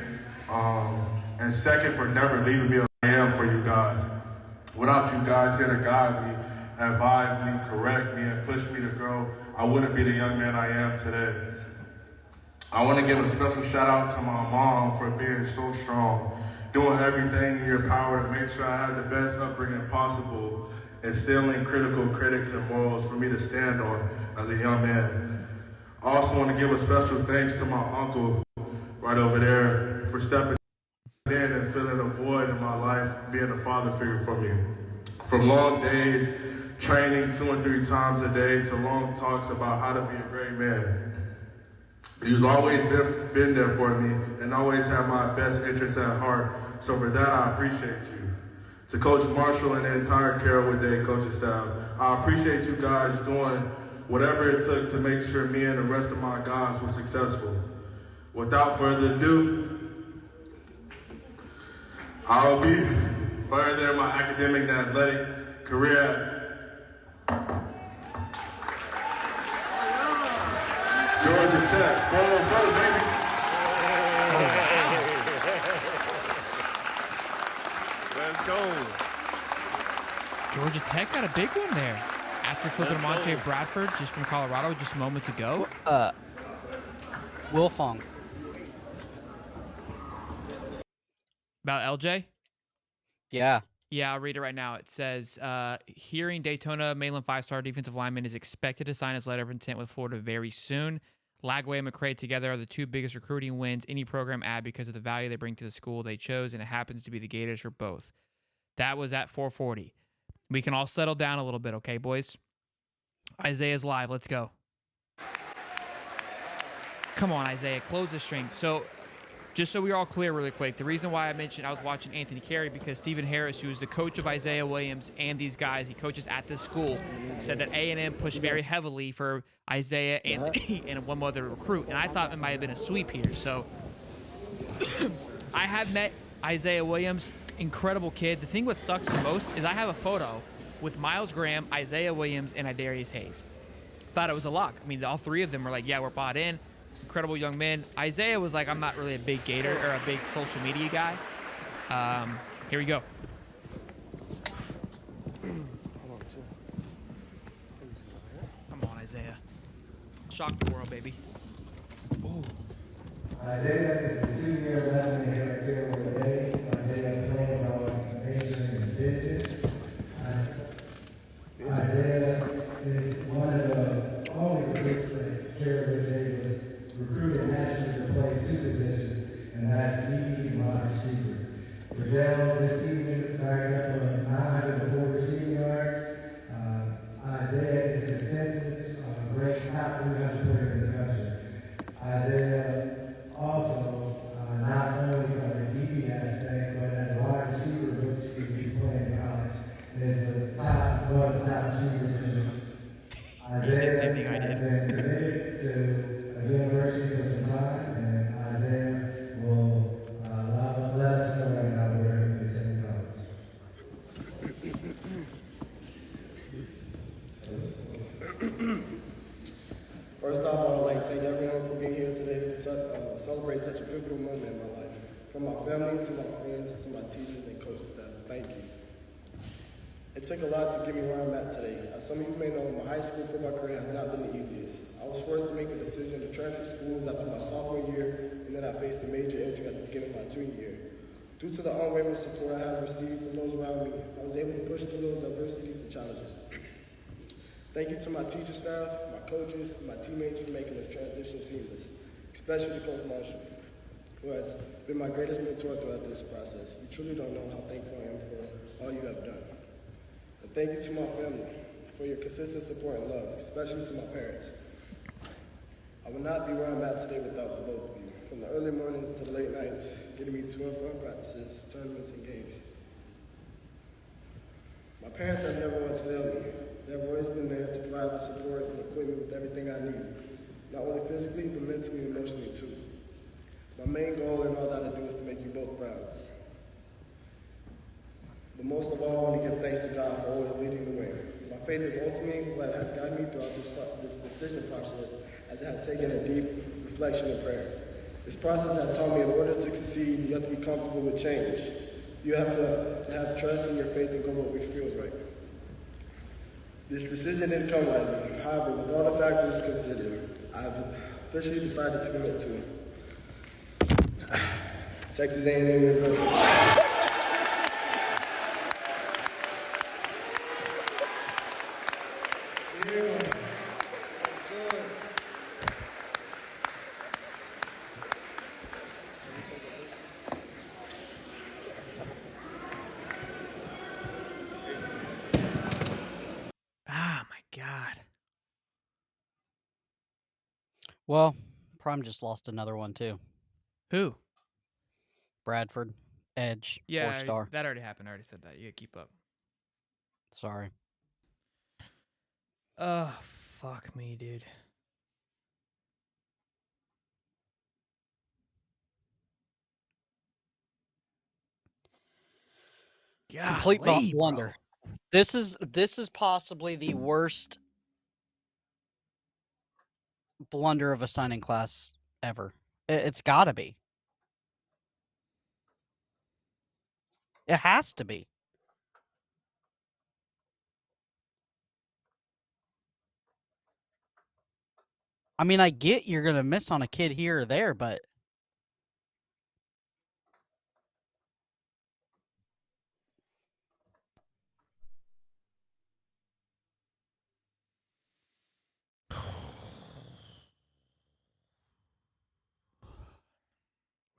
And second, for never leaving me alone. I am for you guys. Without you guys here to guide me, advise me, correct me, and push me to grow, I wouldn't be the young man I am today. I want to give a special shout out to my mom for being so strong, doing everything in your power to make sure I had the best upbringing possible, instilling critical critics and morals for me to stand on as a young man. I also want to give a special thanks to my uncle right over there for stepping in and filling a void in my life, being a father figure for me. From long days, training 2 and 3 times a day, to long talks about how to be a great man. He's always been there for me and always had my best interests at heart. So for that, I appreciate you. To Coach Marshall and the entire Carrollwood Day coaching staff, I appreciate you guys doing whatever it took to make sure me and the rest of my guys were successful. Without further ado, I'll be further in my academic and athletic career. Georgia Tech, go, baby. Let's go. Georgia Tech got a big one there. After flipping Monte Bradford just from Colorado just moments ago. Wilfong. About LJ? Yeah. Yeah, I'll read it right now. It says, hearing Daytona Mainland 5-star defensive lineman is expected to sign his letter of intent with Florida very soon. Lagway and McCray together are the 2 biggest recruiting wins any program had because of the value they bring to the school they chose, and it happens to be the Gators for both. That was at 4:40. We can all settle down a little bit, okay, boys? Isaiah's live. Let's go. Come on, Isaiah. Close the stream. So, just so we're all clear really quick, the reason why I mentioned I was watching Anthony Carey because Stephen Harris, who is the coach of Isaiah Williams and these guys, he coaches at this school, said that A&M pushed very heavily for Isaiah, Anthony, and one other recruit. And I thought it might have been a sweep here. So I have met Isaiah Williams, incredible kid. The thing what sucks the most is I have a photo with Miles Graham, Isaiah Williams, and Idarius Hayes. Thought it was a lock. I mean, all 3 of them were like, yeah, we're bought in. Incredible young men. Isaiah was like, I'm not really a big Gator or a big social media guy. Here we go. Isaiah. Shock the world, baby. Oh. Isaiah is a 2-year veteran here at Fairwood today. Isaiah plans on majoring in business. Isaiah is one of the only recruits that Fairwood today was recruited nationally to play 2 positions, and that's DB and wide receiver. Riddell this season bagged up 904 receiving yards. Isaiah is a consensus ranked top 300 player in the country. Isaiah also, not only from the DB aspect, but as a wide receiver, which he will be playing in college, is one of the top receivers in the Isaiah has been committed to a university for some time, and Isaiah will let us know right now where he is in college. First off, I would like to thank everyone for being here today to celebrate such a pivotal moment in my life. From my family to my friends to my teachers and coaching staff, thank you. It took a lot to get me where I'm at today. As some of you may know, my high school football career has not been the easiest. I was forced to make the decision to transfer schools after my sophomore year, and then I faced a major injury at the beginning of my junior year. Due to the unwavering support I have received from those around me, I was able to push through those adversities and challenges. Thank you to my teacher staff, my coaches, and my teammates for making this transition seamless, especially Coach Marshall, who has been my greatest mentor throughout this process. You truly don't know how thankful I am for all you have done. And thank you to my family for your consistent support and love, especially to my parents. I would not be where I'm at today without the both of you, from the early mornings to the late nights, getting me to and from practices, tournaments, and games. My parents have never once failed me. They've always been there to provide the support and equip me with everything I need, not only physically, but mentally and emotionally too. My main goal in all that I do is to make you both proud. But most of all, I want to give thanks to God for always leading the way. My faith is ultimately what has guided me throughout this decision process, as it has taken a deep reflection and prayer. This process has taught me in order to succeed, you have to be comfortable with change. You have to have trust in your faith and go what we feel right. This decision didn't come lightly. However, with all the factors considered, I've officially decided to commit to it. Texas A&M University. God. Well, Prime just lost another one too. Who? Bradford, Edge, Yeah, 4-star. that already happened. I already said that. You gotta keep up. Sorry. Oh, fuck me, dude. Complete Golly, blunder. bro. This is possibly the worst blunder of a signing class ever. It's got to be. It has to be. I mean, I get you're going to miss on a kid here or there, but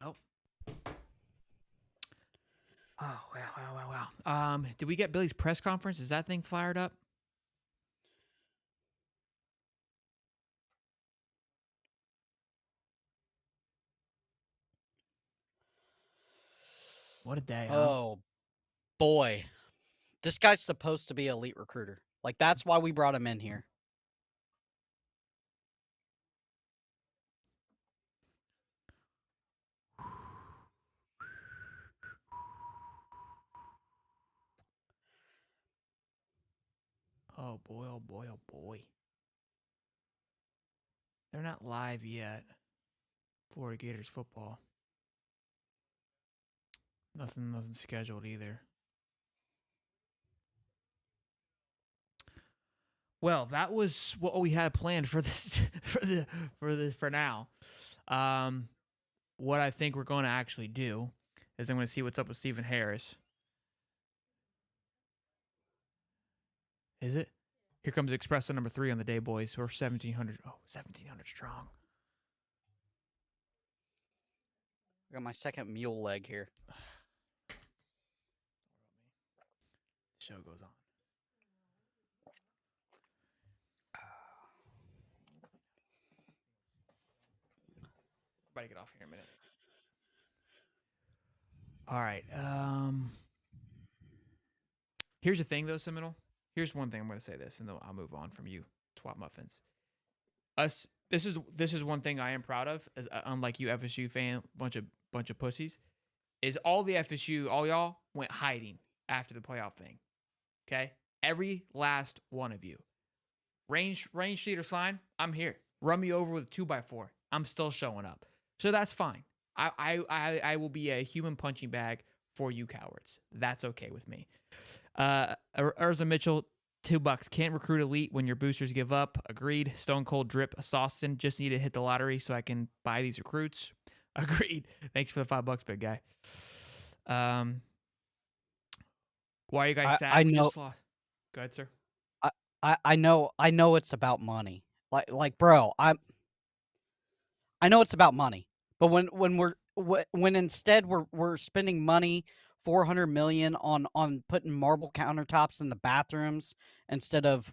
Well. Oh, wow. Did we get Billy's press conference? Is that thing fired up? What a day, huh? oh boy. This guy's supposed to be an elite recruiter. Like, that's why we brought him in here. Oh, boy. They're not live yet. Florida Gators football. Nothing scheduled either. Well, that was what we had planned for this for now. Um, what I think we're going to actually do is I'm going to see what's up with Stephen Harris. Is it? Here comes Espresso number 3 on the day, boys. We're 1,700. Oh, 1,700 strong. I got my second mule leg here. The show goes on. Everybody get off here in a minute. All right. Here's the thing, though, Seminole. Here's one thing I'm going to say this, and then I'll move on from you, twat muffins. This is one thing I am proud of, as unlike you FSU fan, bunch of pussies, is all the FSU, all y'all went hiding after the playoff thing. Okay, every last one of you. Range sheet or sign, I'm here. Run me over with a 2x4. I'm still showing up. So that's fine. I will be a human punching bag for you cowards. That's okay with me. Urza Mitchell, $2. Can't recruit elite when your boosters give up. Agreed. Stone Cold Drip Saucin. Just need to hit the lottery so I can buy these recruits. Agreed. Thanks for the $5, big guy. Why are you guys sad? I We know. just lost. Go ahead, sir. I know it's about money. Like bro, I know it's about money. But when instead we're spending money, 400 million on putting marble countertops in the bathrooms instead of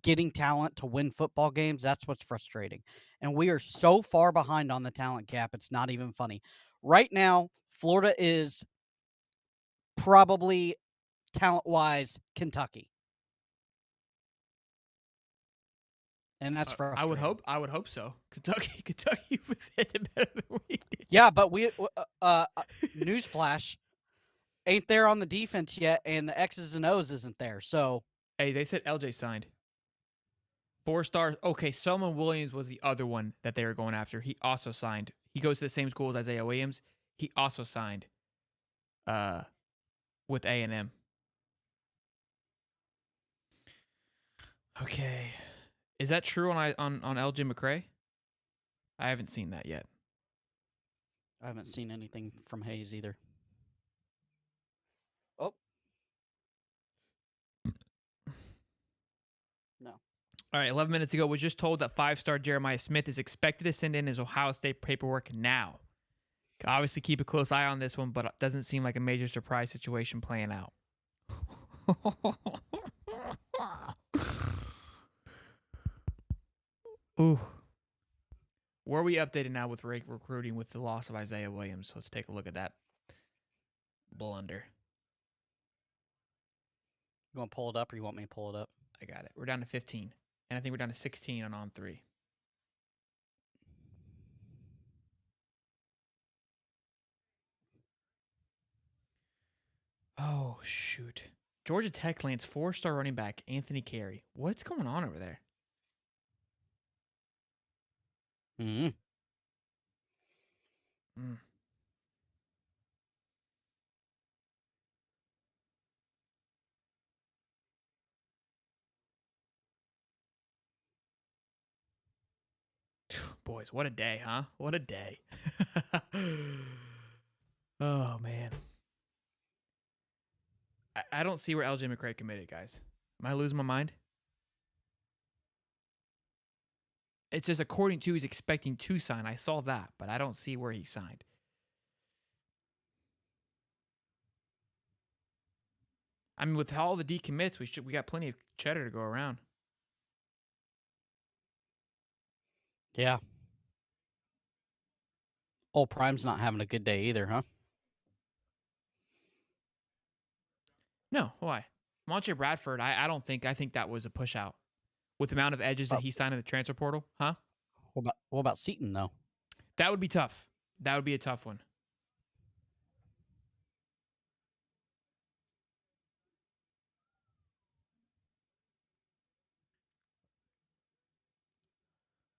getting talent to win football games, that's what's frustrating. And we are so far behind on the talent gap, it's not even funny. Right now, Florida is probably talent-wise Kentucky. And that's frustrating. I would hope so. Kentucky would hit better than we did. Yeah, but newsflash, ain't there on the defense yet, and the X's and O's isn't there. So Hey, they said LJ signed. 4 stars. Okay, Selman Williams was the other one that they were going after. He also signed. He goes to the same school as Isaiah Williams. He also signed with A&M. Okay. Is that true on LJ McCray? I haven't seen that yet. I haven't seen anything from Hayes either. Oh. No. All right, 11 minutes ago, was just told that 5-star Jeremiah Smith is expected to send in his Ohio State paperwork now. Obviously, keep a close eye on this one, but it doesn't seem like a major surprise situation playing out. Ooh. Where are we updated now with recruiting with the loss of Isaiah Williams? Let's take a look at that blunder. You want to pull it up or you want me to pull it up? I got it. We're down to 15. And I think we're down to 16 on 3. Oh, shoot. Georgia Tech lands 4-star running back Anthony Carey. What's going on over there? Mm-hmm. Boys, what a day, huh? What a day. Oh, man. I don't see where LJ McCray committed, guys. Am I losing my mind? It says according to he's expecting to sign. I saw that, but I don't see where he signed. I mean, with all the decommits, we got plenty of cheddar to go around. Yeah. Old Prime's not having a good day either, huh? No, why? Montre Bradford, I think that was a push out. With the amount of edges that he signed in the transfer portal, huh? What about Seton though? That would be tough. That would be a tough one.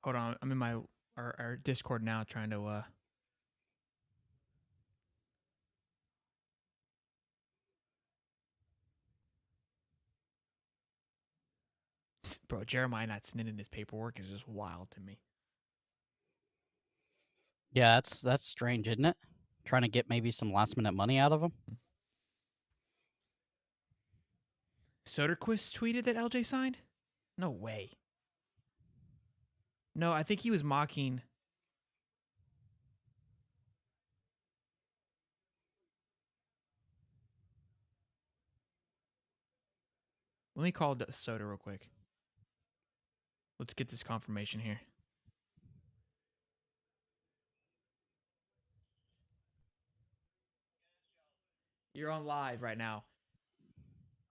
Hold on, I'm in our Discord now trying to Bro, Jeremiah not sending in his paperwork is just wild to me. Yeah, that's strange, isn't it? Trying to get maybe some last minute money out of him. Soderquist tweeted that LJ signed? No way. No, I think he was mocking. Let me call Soda real quick. Let's get this confirmation here. You're on live right now.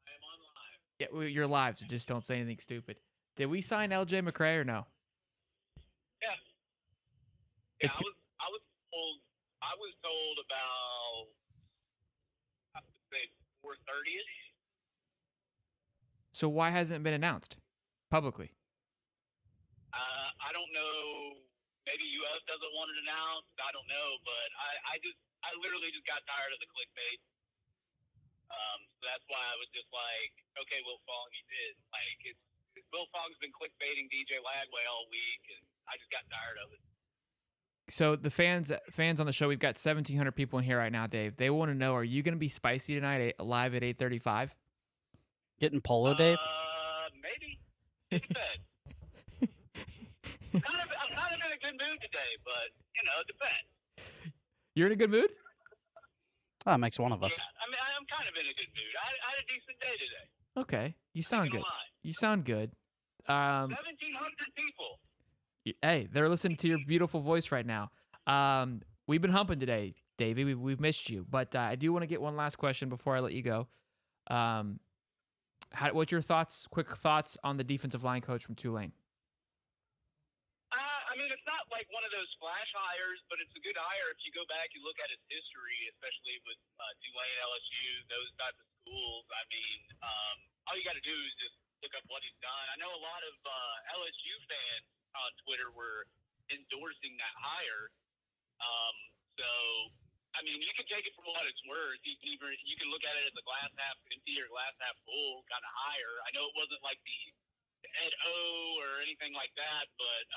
I am on live. Yeah, you're live, so just don't say anything stupid. Did we sign LJ McCray or no? Yeah. Yeah, I was told about, I would say 4:30ish. So why hasn't it been announced publicly? I don't know. Maybe US doesn't want it announced. I don't know, but I literally just got tired of the clickbait. So that's why I was just like, okay, Will Fong, he did. Like, Will Fong's been clickbaiting DJ Lagway all week, and I just got tired of it. So the fans on the show, we've got 1,700 people in here right now, Dave. They want to know: are you going to be spicy tonight, live at 8:35? Getting polo, Dave? Maybe. It depends. I'm kind of in a good mood today, but it depends. You're in a good mood? Oh, that makes one of us. Yeah, I mean, I'm kind of in a good mood. I had a decent day today. Okay, you sound good. Lie. You sound good. 1,700 people. Hey, they're listening to your beautiful voice right now. We've been humping today, Davey. We've missed you, but I do want to get one last question before I let you go. What's your thoughts? Quick thoughts on the defensive line coach from Tulane? I mean, it's not like one of those flash hires, but it's a good hire if you go back and look at his history, especially with Tulane, LSU, those types of schools. I mean, all you got to do is just look up what he's done. I know a lot of LSU fans on Twitter were endorsing that hire. So, I mean, you can take it for what it's worth. You can look at it as a glass half empty or glass half full kind of hire. I know it wasn't like the Ed O or anything like that, but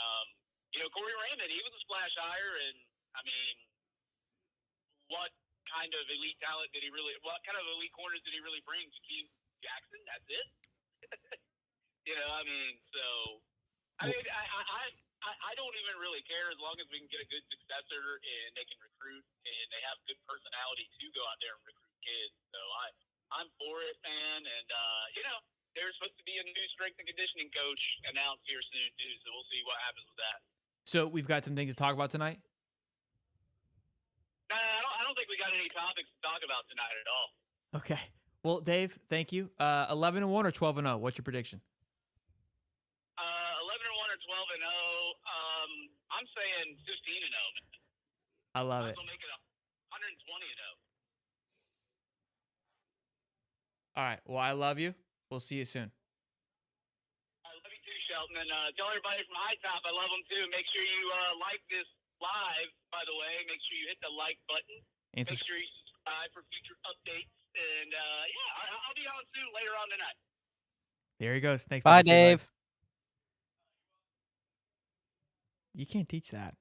Corey Raymond, he was a splash hire, and I mean, what kind of elite talent did he really? What kind of elite corners did he really bring? Jakeem Jackson, that's it. I mean, so I mean, I don't even really care as long as we can get a good successor and they can recruit and they have good personality to go out there and recruit kids. So I'm for it, man, and there's supposed to be a new strength and conditioning coach announced here soon too, so we'll see what happens with that. So we've got some things to talk about tonight? Nah, I don't think we got any topics to talk about tonight at all. Okay. Well, Dave, thank you. 11-1 or 12-0? What's your prediction? 11-1 or 12-0. I'm saying 15-0. I love it. We'll make it 120-0. All right. Well, I love you. We'll see you soon. I love you too, Shelton. And tell everybody from High Top I love them too. Make sure you like this live, by the way. Make sure you hit the like button. And Make sure you subscribe for future updates. And I'll be on soon later on tonight. There he goes. Thanks. Bye, buddy. See you, bud. Dave. You can't teach that.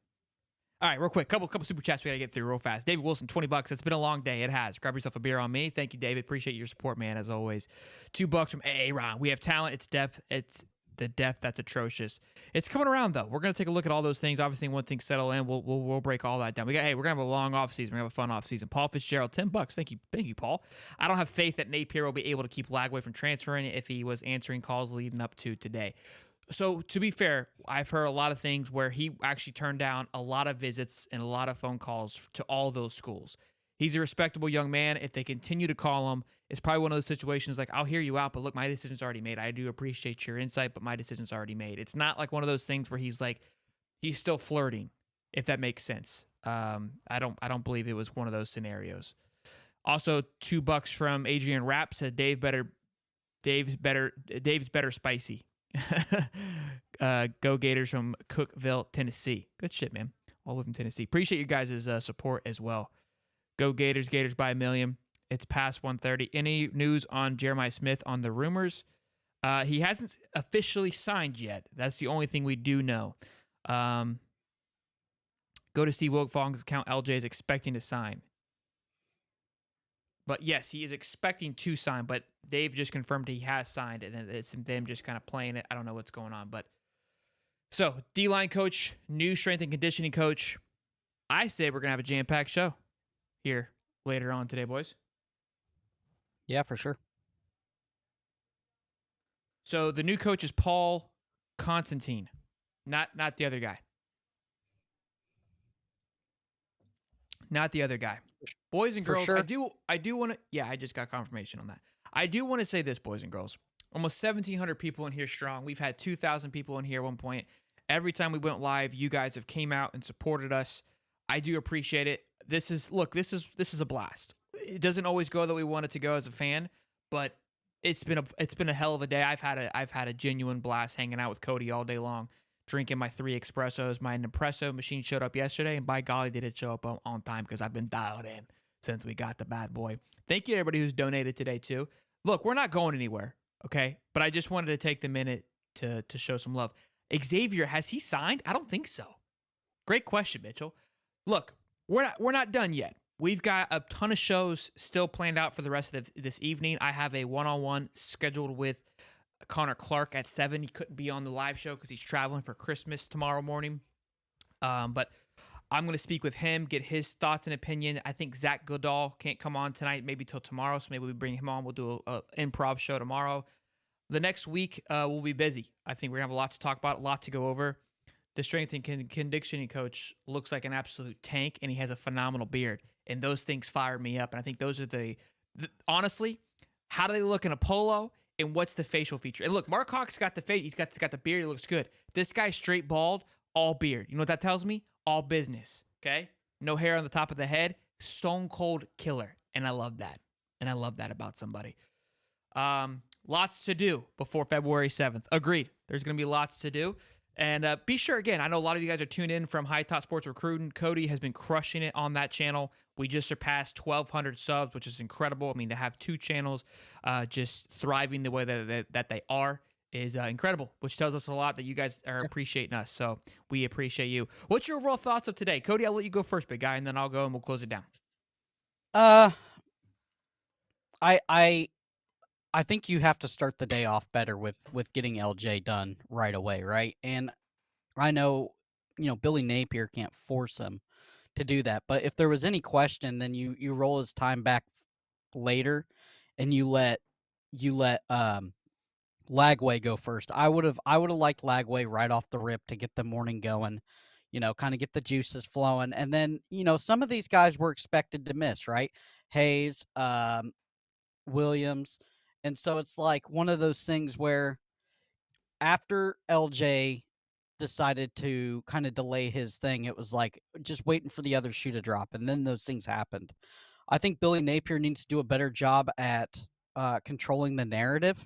All right, real quick, couple super chats we gotta get through real fast. David Wilson, $20. It's been a long day. It has. Grab yourself a beer on me. Thank you, David. Appreciate your support, man. As always. $2 from Ron. We have talent. It's depth. It's the depth that's atrocious. It's coming around though. We're gonna take a look at all those things. Obviously, when things settle in, we'll break all that down. We're gonna have a long off season. We're gonna have a fun off season. Paul Fitzgerald, $10. Thank you, Paul. I don't have faith that Napier will be able to keep Lagway from transferring if he was answering calls leading up to today. So, to be fair, I've heard a lot of things where he actually turned down a lot of visits and a lot of phone calls to all those schools. He's a respectable young man. If they continue to call him, it's probably one of those situations like, I'll hear you out, but look, my decision's already made. I do appreciate your insight, but my decision's already made. It's not like one of those things where he's still flirting, if that makes sense. I don't believe it was one of those scenarios. Also, $2 from Adrian Rapp said Dave's better spicy. Go Gators from Cookeville, Tennessee. Good shit, man. All live in Tennessee. Appreciate you guys' support as well. Go Gators. Gators by a million. It's past 1:30. Any news on Jeremiah Smith on the rumors? He hasn't officially signed yet. That's the only thing we do know. Go to Steve Wilkfong's account. LJ is expecting to sign. But yes, he is expecting to sign, but Dave just confirmed he has signed, and then it's them just kind of playing it. I don't know what's going on. But so, D-line coach, new strength and conditioning coach. I say we're going to have a jam-packed show here later on today, boys. Yeah, for sure. So the new coach is Paul Constantine, not the other guy. Not the other guy. Boys and girls, sure. I do want to, yeah, I just got confirmation on that. I do want to say this, boys and girls. Almost 1,700 people in here strong. We've had 2,000 people in here at one point. Every time we went live, you guys have came out and supported us. I do appreciate it. This is a blast. It doesn't always go that we want it to go as a fan, but it's been a hell of a day. I've had a genuine blast hanging out with Cody all day long, drinking my 3 espressos. My Nespresso machine showed up yesterday, and by golly, did it show up on time because I've been dialed in since we got the bad boy. Thank you to everybody who's donated today too. Look, we're not going anywhere, okay? But I just wanted to take the minute to show some love. Xavier, has he signed? I don't think so. Great question, Mitchell. Look, we're not done yet. We've got a ton of shows still planned out for the rest of this evening. I have a one-on-one scheduled with Connor Clark at 7. He couldn't be on the live show because he's traveling for Christmas tomorrow morning. But I'm going to speak with him, get his thoughts and opinion. I think Zach Goodall can't come on tonight, maybe till tomorrow, so maybe we bring him on. We'll do an improv show tomorrow. The next week, we'll be busy. I think we're going to have a lot to talk about, a lot to go over. The strength and conditioning coach looks like an absolute tank, and he has a phenomenal beard. And those things fire me up. And I think those are the honestly, how do they look in a polo? And what's the facial feature? And look, Mark Hawk's got the face. He's got the beard. He looks good. This guy's straight bald, all beard. You know what that tells me? All business. Okay, no hair on the top of the head. Stone cold killer. And I love that. And I love that about somebody. Lots to do before February 7th. Agreed. There's going to be lots to do. And be sure, again, I know a lot of you guys are tuned in from High Top Sports Recruiting. Cody has been crushing it on that channel. We just surpassed 1,200 subs, which is incredible. I mean, to have 2 channels just thriving the way that they are is incredible, which tells us a lot that you guys are appreciating us. So we appreciate you. What's your overall thoughts of today? Cody, I'll let you go first, big guy, and then I'll go and we'll close it down. I think you have to start the day off better with getting LJ done right away, right? And I know, Billy Napier can't force him to do that, but if there was any question, then you roll his time back later, and you let Lagway go first. I would have liked Lagway right off the rip to get the morning going, kind of get the juices flowing, and then some of these guys were expected to miss, right? Hayes, Williams. And so it's like one of those things where after LJ decided to kind of delay his thing, it was like just waiting for the other shoe to drop. And then those things happened. I think Billy Napier needs to do a better job at controlling the narrative.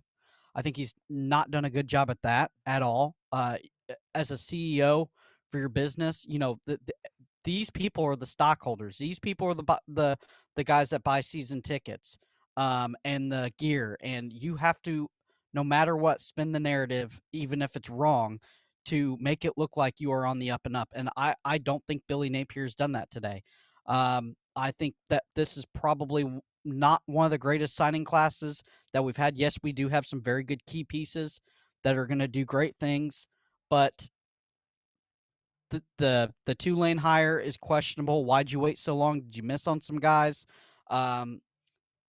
I think he's not done a good job at that at all. As a CEO for your business, these people are the stockholders. These people are the guys that buy season tickets. And the gear, and you have to, no matter what, spin the narrative, even if it's wrong, to make it look like you are on the up and up. And I don't think Billy Napier's done that today. I think that this is probably not one of the greatest signing classes that we've had. Yes, we do have some very good key pieces that are going to do great things, but the Tulane hire is questionable. Why'd you wait so long? Did you miss on some guys?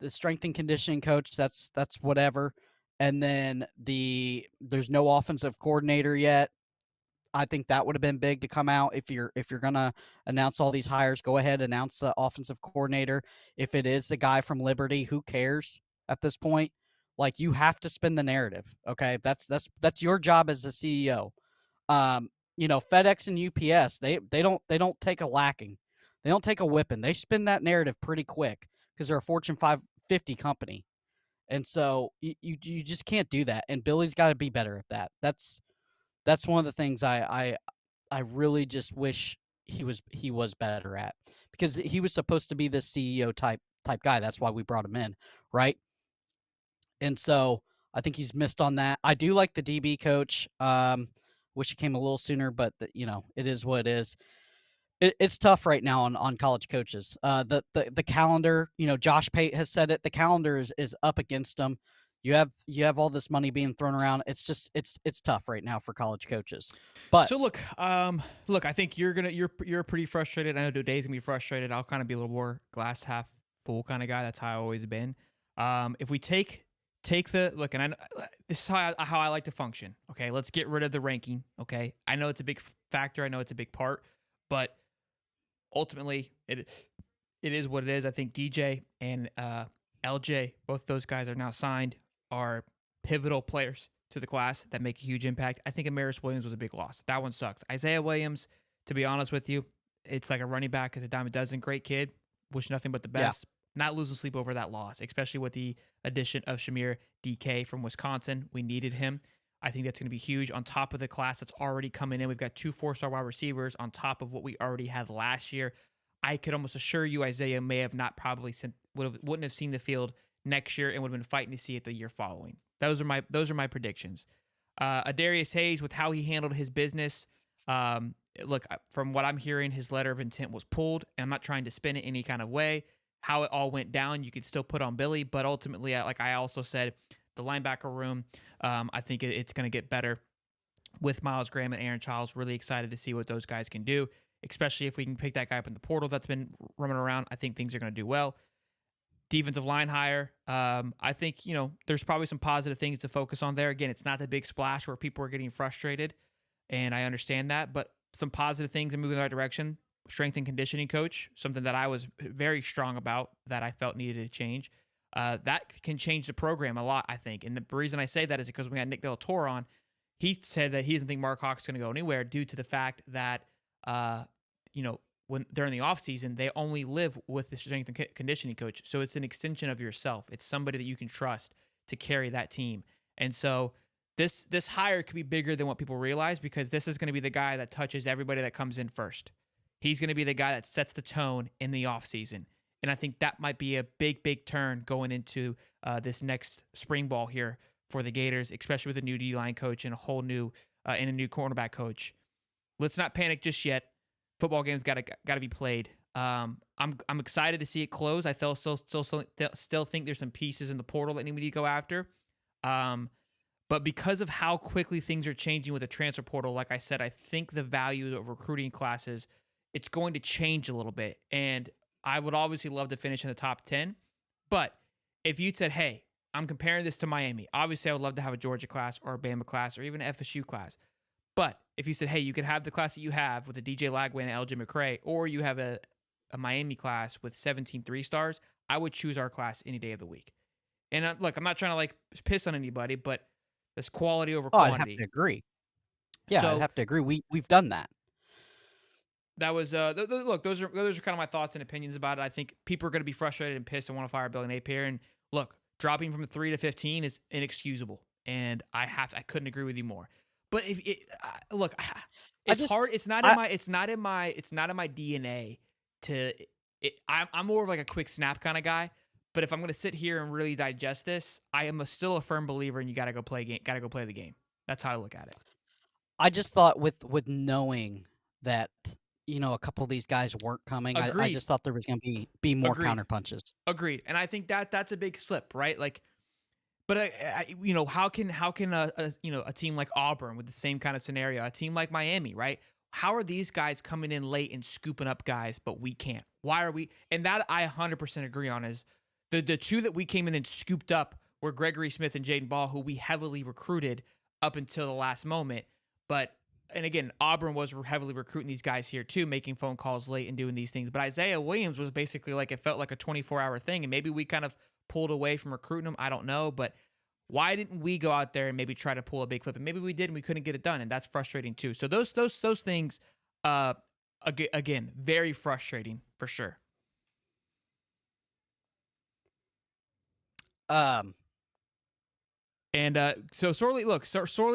The strength and conditioning coach, that's whatever. And then there's no offensive coordinator yet. I think that would have been big to come out. If you're gonna announce all these hires, go ahead, announce the offensive coordinator. If it is the guy from Liberty, who cares at this point? Like, you have to spin the narrative. Okay, that's your job as a CEO. FedEx and UPS, they don't take a lacking. They don't take a whipping. They spin that narrative pretty quick because they're a Fortune 550 company. And so you just can't do that. And Billy's got to be better at that. That's one of the things I really just wish he was better at, because he was supposed to be the CEO type guy. That's why we brought him in, right? And so I think he's missed on that. I do like the DB coach. Wish he came a little sooner, but it is what it is. It's tough right now on college coaches. The calendar, Josh Pate has said it. The calendar is up against them. You have all this money being thrown around. It's just it's tough right now for college coaches. But So look, I think you're pretty frustrated. I know Dave's gonna be frustrated. I'll kind of be a little more glass half full kind of guy. That's how I've always been. If we take the look, and I know this is how I like to function. Okay, let's get rid of the ranking. Okay, I know it's a big factor. I know it's a big part, but ultimately it is what it is. I think DJ and LJ, both those guys are now signed, are pivotal players to the class that make a huge impact. I think Amaris Williams was a big loss. That one sucks. Isaiah Williams, to be honest with you, it's like a running back at a dime a dozen. Great kid. Wish nothing but the best. Not losing sleep over that loss, especially with the addition of Shamir DK from Wisconsin. We needed him. I think that's going to be huge on top of the class that's already coming in. We've got 2 4-star wide receivers on top of what we already had last year. I could almost assure you Isaiah may have not probably wouldn't have seen the field next year and would have been fighting to see it the year following. Those are my predictions. Adarius Hayes, with how he handled his business, look, from what I'm hearing, his letter of intent was pulled, and I'm not trying to spin it any kind of way. How it all went down, you could still put on Billy, but ultimately, like I also said, the linebacker room, I think it's going to get better with Miles Graham and Aaron Childs. Really excited to see what those guys can do, especially if we can pick that guy up in the portal that's been roaming around. I think things are going to do well. Defensive line hire, I think, there's probably some positive things to focus on there. Again, it's not the big splash where people are getting frustrated, and I understand that, but some positive things and moving in the right direction. Strength and conditioning coach, something that I was very strong about that I felt needed to change. That can change the program a lot, I think. And the reason I say that is because we had Nick Del Toro on. He said that he doesn't think Mark Hawk's going to go anywhere due to the fact that, when during the offseason, they only live with the strength and conditioning coach. So it's an extension of yourself. It's somebody that you can trust to carry that team. And so this hire could be bigger than what people realize, because this is going to be the guy that touches everybody that comes in first. He's going to be the guy that sets the tone in the offseason. And I think that might be a big, big turn going into this next spring ball here for the Gators, especially with a new D-line coach and a whole new and a new cornerback coach. Let's not panic just yet. Football games got to be played. I'm excited to see it close. I still think there's some pieces in the portal that need to go after. But because of how quickly things are changing with the transfer portal, like I said, I think the value of recruiting classes, it's going to change a little bit. And I would obviously love to finish in the top 10. But if you'd said, hey, I'm comparing this to Miami, obviously I would love to have a Georgia class or a Bama class or even an FSU class. But if you said, hey, you could have the class that you have with a DJ Lagway and LJ McCray, or you have a Miami class with 17 3-stars, I would choose our class any day of the week. And look, I'm not trying to piss on anybody, but that's quality over quantity. I'd have to agree. Yeah, so, I'd have to agree. We've done that. That was look. Those are kind of my thoughts and opinions about it. I think people are going to be frustrated and pissed and want to fire Billy Napier. And look, dropping from 3 to 15 is inexcusable, and I couldn't agree with you more. But look, it's hard. It's not in my DNA to. I'm more of like a quick snap kind of guy. But if I'm going to sit here and really digest this, I am still a firm believer in you got to go play the game. That's how I look at it. I just thought with knowing that, a couple of these guys weren't coming, I just thought there was going to be more counter punches. Agreed. And I think that's a big slip, right? Like, but how can a team like Auburn with the same kind of scenario, a team like Miami, right? How are these guys coming in late and scooping up guys, but we can't? Why are we? And that I 100% agree on is the two that we came in and scooped up were Gregory Smith and Jaden Ball, who we heavily recruited up until the last moment. And again, Auburn was heavily recruiting these guys here too, making phone calls late and doing these things. But Isaiah Williams was basically like, it felt like a 24-hour thing. And maybe we kind of pulled away from recruiting him. I don't know. But why didn't we go out there and maybe try to pull a big flip? And maybe we did and we couldn't get it done. And that's frustrating too. So those things, again, very frustrating for sure. And so Sorley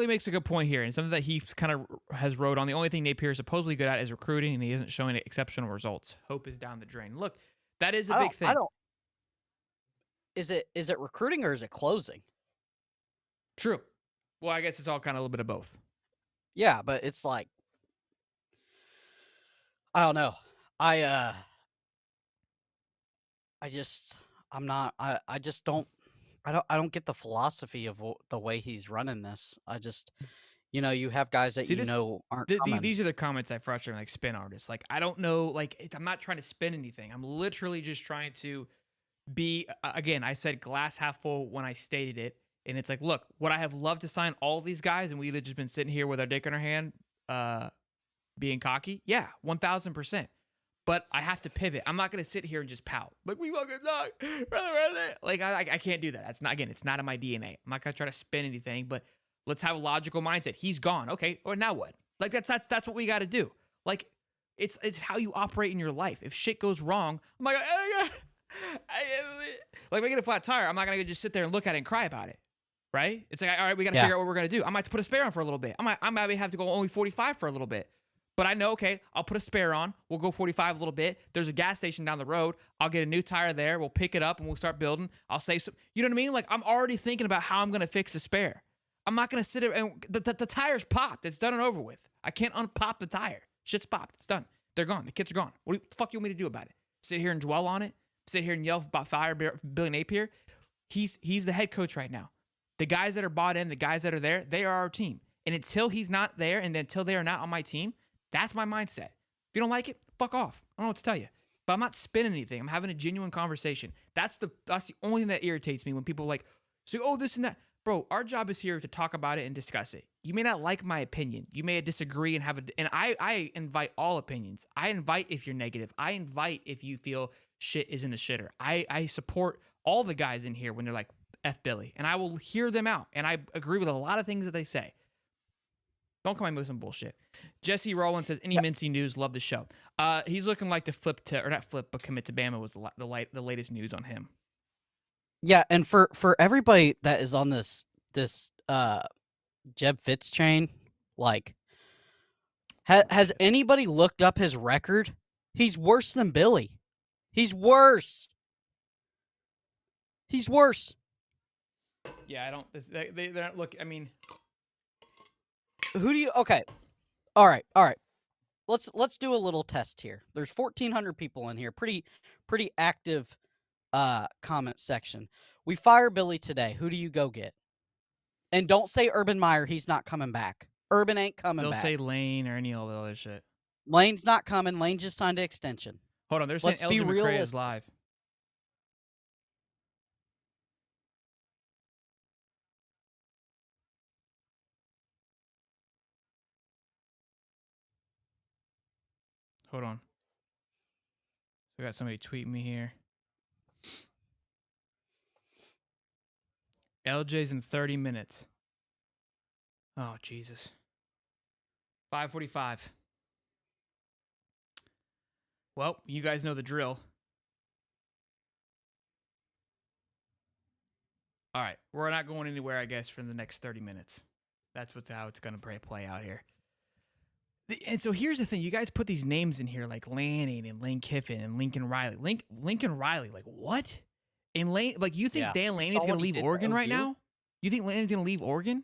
makes a good point here, and something that he kind of has wrote on. The only thing Napier is supposedly good at is recruiting, and he isn't showing exceptional results. Hope is down the drain. Look, that is a big thing. Is it recruiting or is it closing? True. Well, I guess it's all kind of a little bit of both. Yeah, but it's like, I don't know. I just I'm not I just don't get the philosophy of the way he's running this. I just you have guys that See, this aren't coming. these are the comments I frustrate like spin artists. Like I don't know, like I'm not trying to spin anything. I'm literally just trying to be again, I said glass half full when I stated it. And it's like, look, would I have loved to sign all of these guys and we'd have just been sitting here with our dick in our hand, being cocky? Yeah, 1000%. But I have to pivot. I'm not gonna sit here and just pout. Like we fucking suck. Like I can't do that. That's not, again, it's not in my DNA. I'm not gonna try to spin anything, but let's have a logical mindset. He's gone. Okay, or now what? Like that's what we gotta do. Like it's how you operate in your life. If shit goes wrong, I'm like, like if I get a flat tire, I'm not gonna just sit there and look at it and cry about it. Right? It's like, all right, we got to figure out what we're going to do. I might have to put a spare on for a little bit. I might have to go only 45 for a little bit. But I know, okay, I'll put a spare on. We'll go 45 a little bit. There's a gas station down the road. I'll get a new tire there. We'll pick it up and we'll start building. I'll say some, you know what I mean? Like I'm already thinking about how I'm going to fix the spare. I'm not going to sit there and the tire's popped. It's done and over with. I can't unpop the tire. Shit's popped. It's done. They're gone. The kids are gone. What the fuck you want me to do about it? Sit here and dwell on it? Sit here and yell about fire Billy Napier? He's the head coach right now. The guys that are bought in, the guys that are there, they are our team. And until he's not there and until they are not on my team, that's my mindset. If you don't like it, fuck off. I don't know what to tell you. But I'm not spinning anything. I'm having a genuine conversation. That's the only thing that irritates me when people like say, oh, this and that. Bro, our job is here to talk about it and discuss it. You may not like my opinion. You may disagree and I invite all opinions. I invite if you're negative. I invite if you feel shit is in the shitter. I support all the guys in here when they're like, F Billy, and I will hear them out, and I agree with a lot of things that they say. Don't come at me with some bullshit. Jesse Rowland says, any Mincy news, love the show. He's looking like to commit to Bama was the latest news on him. Yeah, and for everybody that is on this Jeb Fitz train, like, has anybody looked up his record? He's worse than Billy. He's worse. He's worse. Yeah, I don't. They're not. Look, I mean, who do you? Okay, all right. Let's do a little test here. There's 1,400 people in here. Pretty active comment section. We fire Billy today. Who do you go get? And don't say Urban Meyer. He's not coming back. Urban ain't coming back. They'll say Lane or any of the other shit. Lane's not coming. Lane just signed an extension. Hold on. They're saying Elgin McCray is live. Hold on. We got somebody tweeting me here. LJ's in 30 minutes. Oh, Jesus. 5:45. Well, you guys know the drill. All right. We're not going anywhere, I guess, for the next 30 minutes. That's how it's going to play out here. And so here's the thing. You guys put these names in here like Lanning and Lane Kiffin and Lincoln Riley. Lincoln Riley, like what? And Lane, like you think Dan Lanning's going to leave Oregon right now? You think Lanning's going to leave Oregon?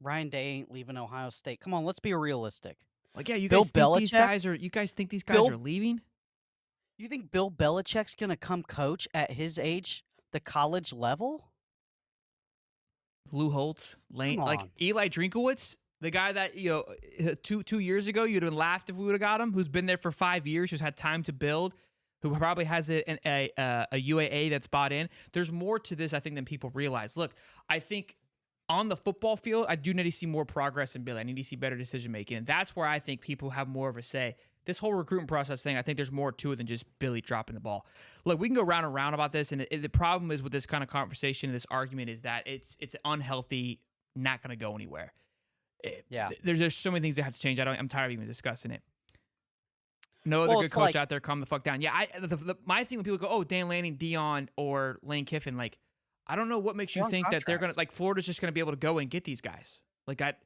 Ryan Day ain't leaving Ohio State. Come on, let's be realistic. Like, yeah, you guys think these guys are leaving? You think Bill Belichick's going to come coach at his age, the college level? Lou Holtz, Lane, like Eli Drinkowitz, the guy that, two years ago, you'd have laughed if we would have got him, who's been there for 5 years, who's had time to build, who probably has a UAA that's bought in. There's more to this, I think, than people realize. Look, I think on the football field, I do need to see more progress in Billy. I need to see better decision-making, and that's where I think people have more of a say. This whole recruitment process thing, I think there's more to it than just Billy dropping the ball. Look, we can go round and round about this, and the problem is with this kind of conversation, this argument is that it's unhealthy, not going to go anywhere. There's so many things that have to change. I'm tired of even discussing it. No other good coach out there, calm the fuck down. Yeah, my thing when people go, oh, Dan Lanning, Dion, or Lane Kiffin, like, I don't know what makes you think that they're gonna like Florida's just gonna be able to go and get these guys. Like I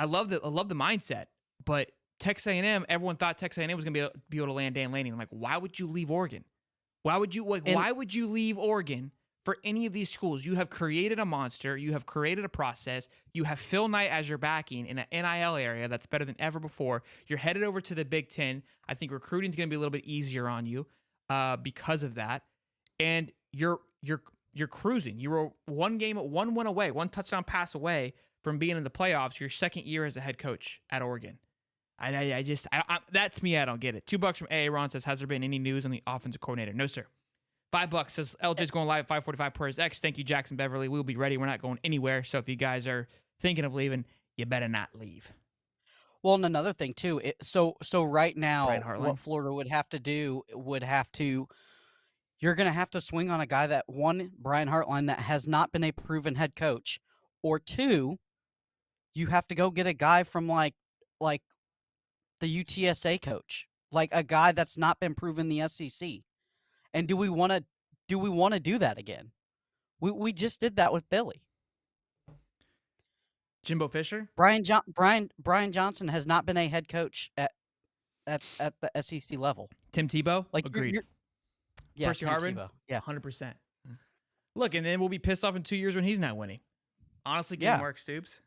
love the mindset, but Texas A&M, everyone thought Texas A&M was gonna be able to land Dan Lanning. I'm like, why would you leave Oregon? Why would you leave Oregon for any of these schools. You have created a monster. You have created a process. You have Phil Knight as your backing in an NIL area that's better than ever before. You're headed over to the Big Ten. I think recruiting is going to be a little bit easier on you because of that. And you're cruising. You were one win away, one touchdown pass away from being in the playoffs your second year as a head coach at Oregon. That's me. I don't get it. $2 from A. Ron says, has there been any news on the offensive coordinator? No, sir. $5 says LJ's going live at 5:45 per his X. Thank you, Jackson Beverly. We'll be ready. We're not going anywhere. So if you guys are thinking of leaving, you better not leave. Well, and another thing too. So right now, Brian Hartline. what Florida would have to do you're going to have to swing on a guy that, one, Brian Hartline, that has not been a proven head coach, or two, you have to go get a guy from like the UTSA coach, like a guy that's not been proven the SEC. And do we want to do that again? We just did that with Billy. Jimbo Fisher? Brian Johnson has not been a head coach at the SEC level. Tim Tebow? Like, agreed. Yeah, Percy Tim Harvin? Tebow. Yeah, 100%. Look, and then we'll be pissed off in 2 years when he's not winning. Honestly, give me Mark Stoops.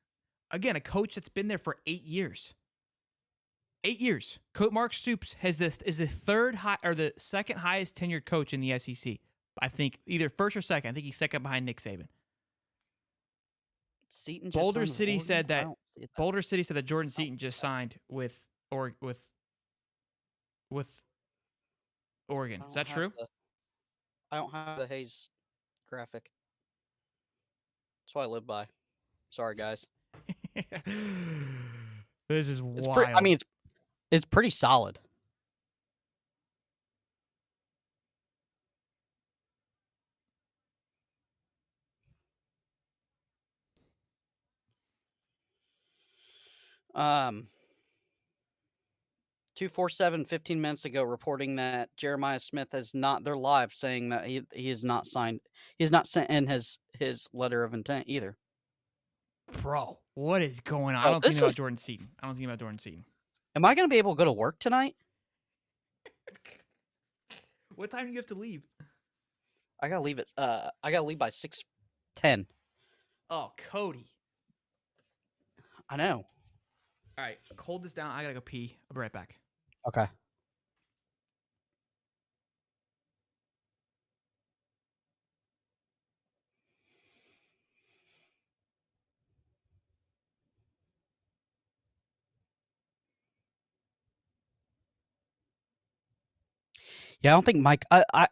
Again, a coach that's been there for 8 years. 8 years. Coach Mark Stoops is the second highest tenured coach in the SEC. I think either first or second. I think he's second behind Nick Saban. Seton just Boulder signed with City Oregon? said I that don't see it that Boulder City said that Jordan Seaton just signed with Oregon. I Is that don't true? have I don't have the Hayes graphic. That's what I live by. Sorry, guys. This is It's wild. it's pretty solid. Um, 247 15 minutes ago reporting that Jeremiah Smith has not. They're live saying that he has not signed. He has not sent in his letter of intent either. Bro, what is going on? Bro, I don't see anything about Jordan Seaton. Am I going to be able to go to work tonight? What time do you have to leave? I gotta leave by 6:10. Oh, Cody. I know. All right, hold this down. I gotta go pee. I'll be right back. Okay. Yeah, I don't think Mike. I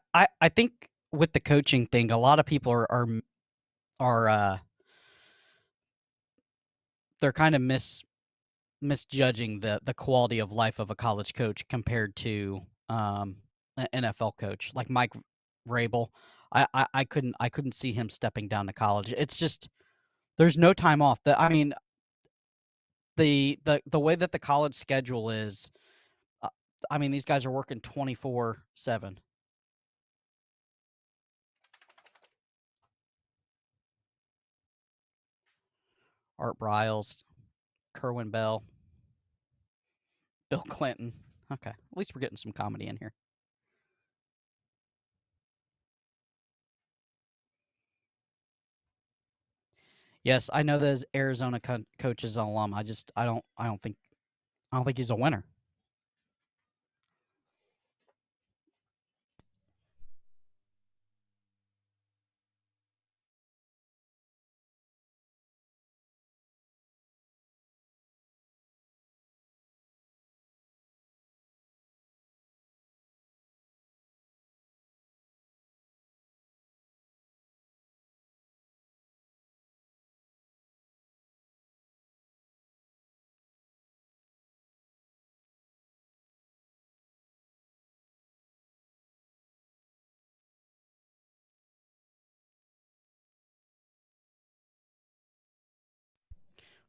think with the coaching thing, a lot of people are they're kind of misjudging the quality of life of a college coach compared to an NFL coach like Mike Vrabel. I couldn't see him stepping down to college. It's just there's no time off. I mean, the way that the college schedule is, I mean, these guys are working 24/7. Art Briles, Kerwin Bell, Bill Clinton. Okay, at least we're getting some comedy in here. Yes, I know that Arizona coach is an alum. I don't think he's a winner.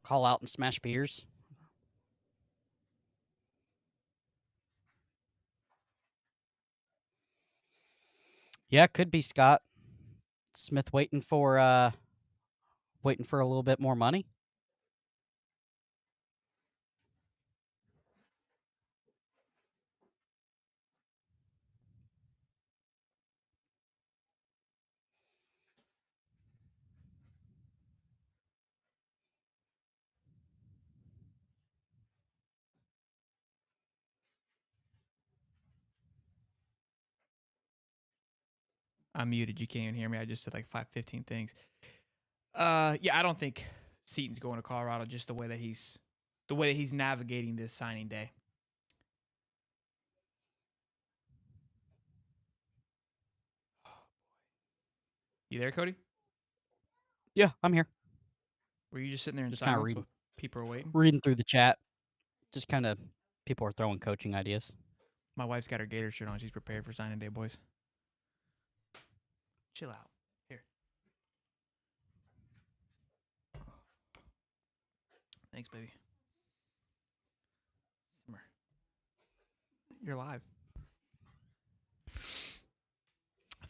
Call out and smash beers. Yeah, could be Scott Smith waiting for a little bit more money. I'm muted. You can't even hear me. I just said like 15 things. Yeah, I don't think Seaton's going to Colorado. Just the way that he's navigating this signing day. You there, Cody? Yeah, I'm here. Were you just sitting there in Just kind of silence while people are waiting? reading through the chat. Just kind of people are throwing coaching ideas. My wife's got her Gator shirt on. She's prepared for signing day, boys. Chill out. Here. Thanks, baby. Simmer. You're live.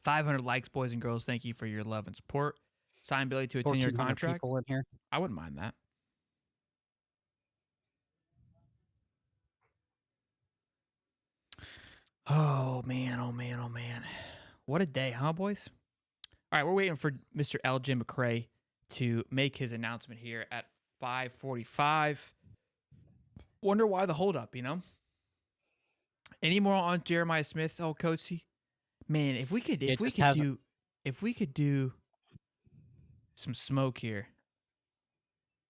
500 likes, boys and girls. Thank you for your love and support. Sign Billy to a 10-year 1,400 contract. people in here. I wouldn't mind that. Oh, man. Oh, man. Oh, man. What a day, huh, boys? All right, we're waiting for Mr. L.J. McCray to make his announcement here at 5:45. Wonder why the holdup, you know? Any more on Jeremiah Smith, old Coatsy? Man, if we could do some smoke here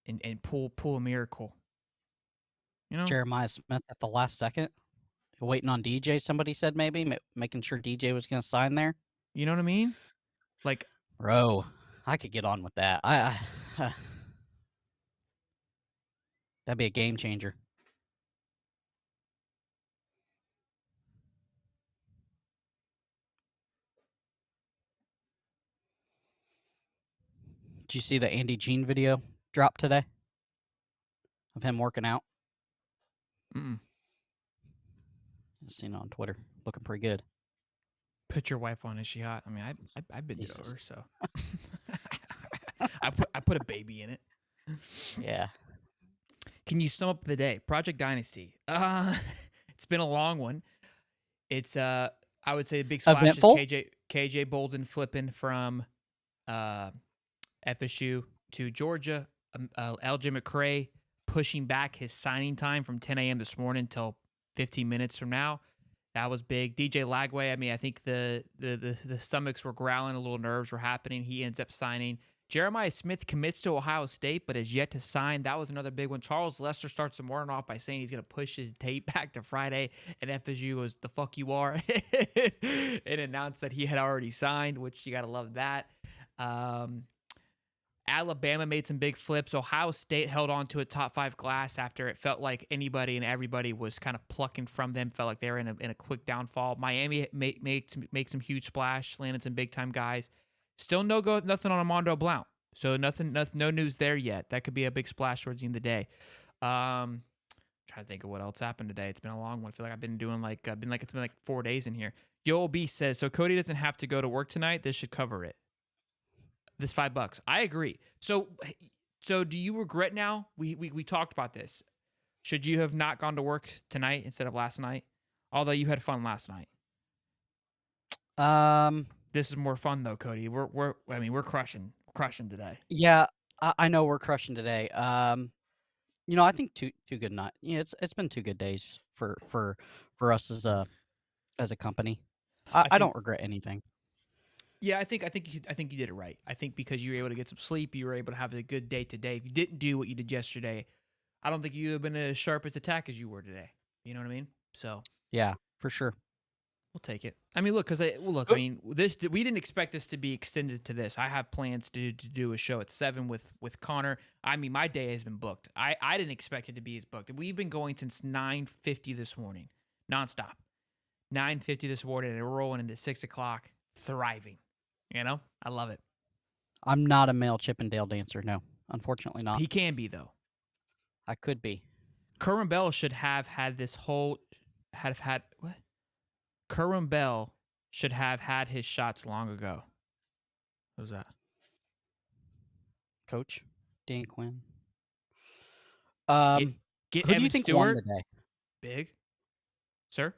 and pull a miracle. You know? Jeremiah Smith at the last second. Waiting on DJ, somebody said maybe, making sure DJ was going to sign there. You know what I mean? Like, bro, I could get on with that. That'd be a game changer. Did you see the Andy Jean video drop today of him working out? Seen it on Twitter. Looking pretty good. Put your wife on. Is she hot? I mean, I've been to her, so I put a baby in it. Yeah. Can you sum up the day? Project Dynasty. It's been a long one. It's I would say the big splash Eventful? is KJ Bolden flipping from FSU to Georgia. LJ McCray pushing back his signing time from 10 a.m. this morning until 15 minutes from now. That was big. DJ Lagway, I mean, I think the stomachs were growling, a little nerves were happening. He ends up signing. Jeremiah Smith commits to Ohio State, but is yet to sign. That was another big one. Charles Lester starts the morning off by saying he's going to push his date back to Friday, and FSU goes, the fuck you are, and announced that he had already signed, which you got to love that. Alabama made some big flips. Ohio State held on to a top 5 class after it felt like anybody and everybody was kind of plucking from them. Felt like they were in a quick downfall. Miami make some huge splash, landed some big time guys. Still nothing on Armando Blount. So nothing, no news there yet. That could be a big splash towards the end of the day. Trying to think of what else happened today. It's been a long one. I feel like it's been like 4 days in here. Yoel B says, so Cody doesn't have to go to work tonight. This should cover it. This $5. I agree. So do you regret now? We talked about this. Should you have not gone to work tonight instead of last night? Although you had fun last night. This is more fun though, Cody. We're crushing today. Yeah, I know we're crushing today. I think two good night. Yeah, it's been 2 good days for us as a company. I don't regret anything. Yeah, I think you did it right. I think because you were able to get some sleep, you were able to have a good day today. If you didn't do what you did yesterday, I don't think you would have been as sharp as attack as you were today. You know what I mean? So yeah, for sure. We'll take it. I mean, look, I mean, we didn't expect this to be extended to this. I have plans to do a show at 7 with Connor. I mean, my day has been booked. I didn't expect it to be as booked. We've been going since 9:50 this morning, nonstop. 9:50 this morning, and we're rolling into 6 o'clock, thriving. You know, I love it. I'm not a male Chippendale dancer. No, unfortunately not. He can be though. I could be. Kerwin Bell should have had this whole what? Kerwin Bell should have had his shots long ago. What was that? Coach Dan Quinn. Get who Evan do you think Stewart won today? Big, sir.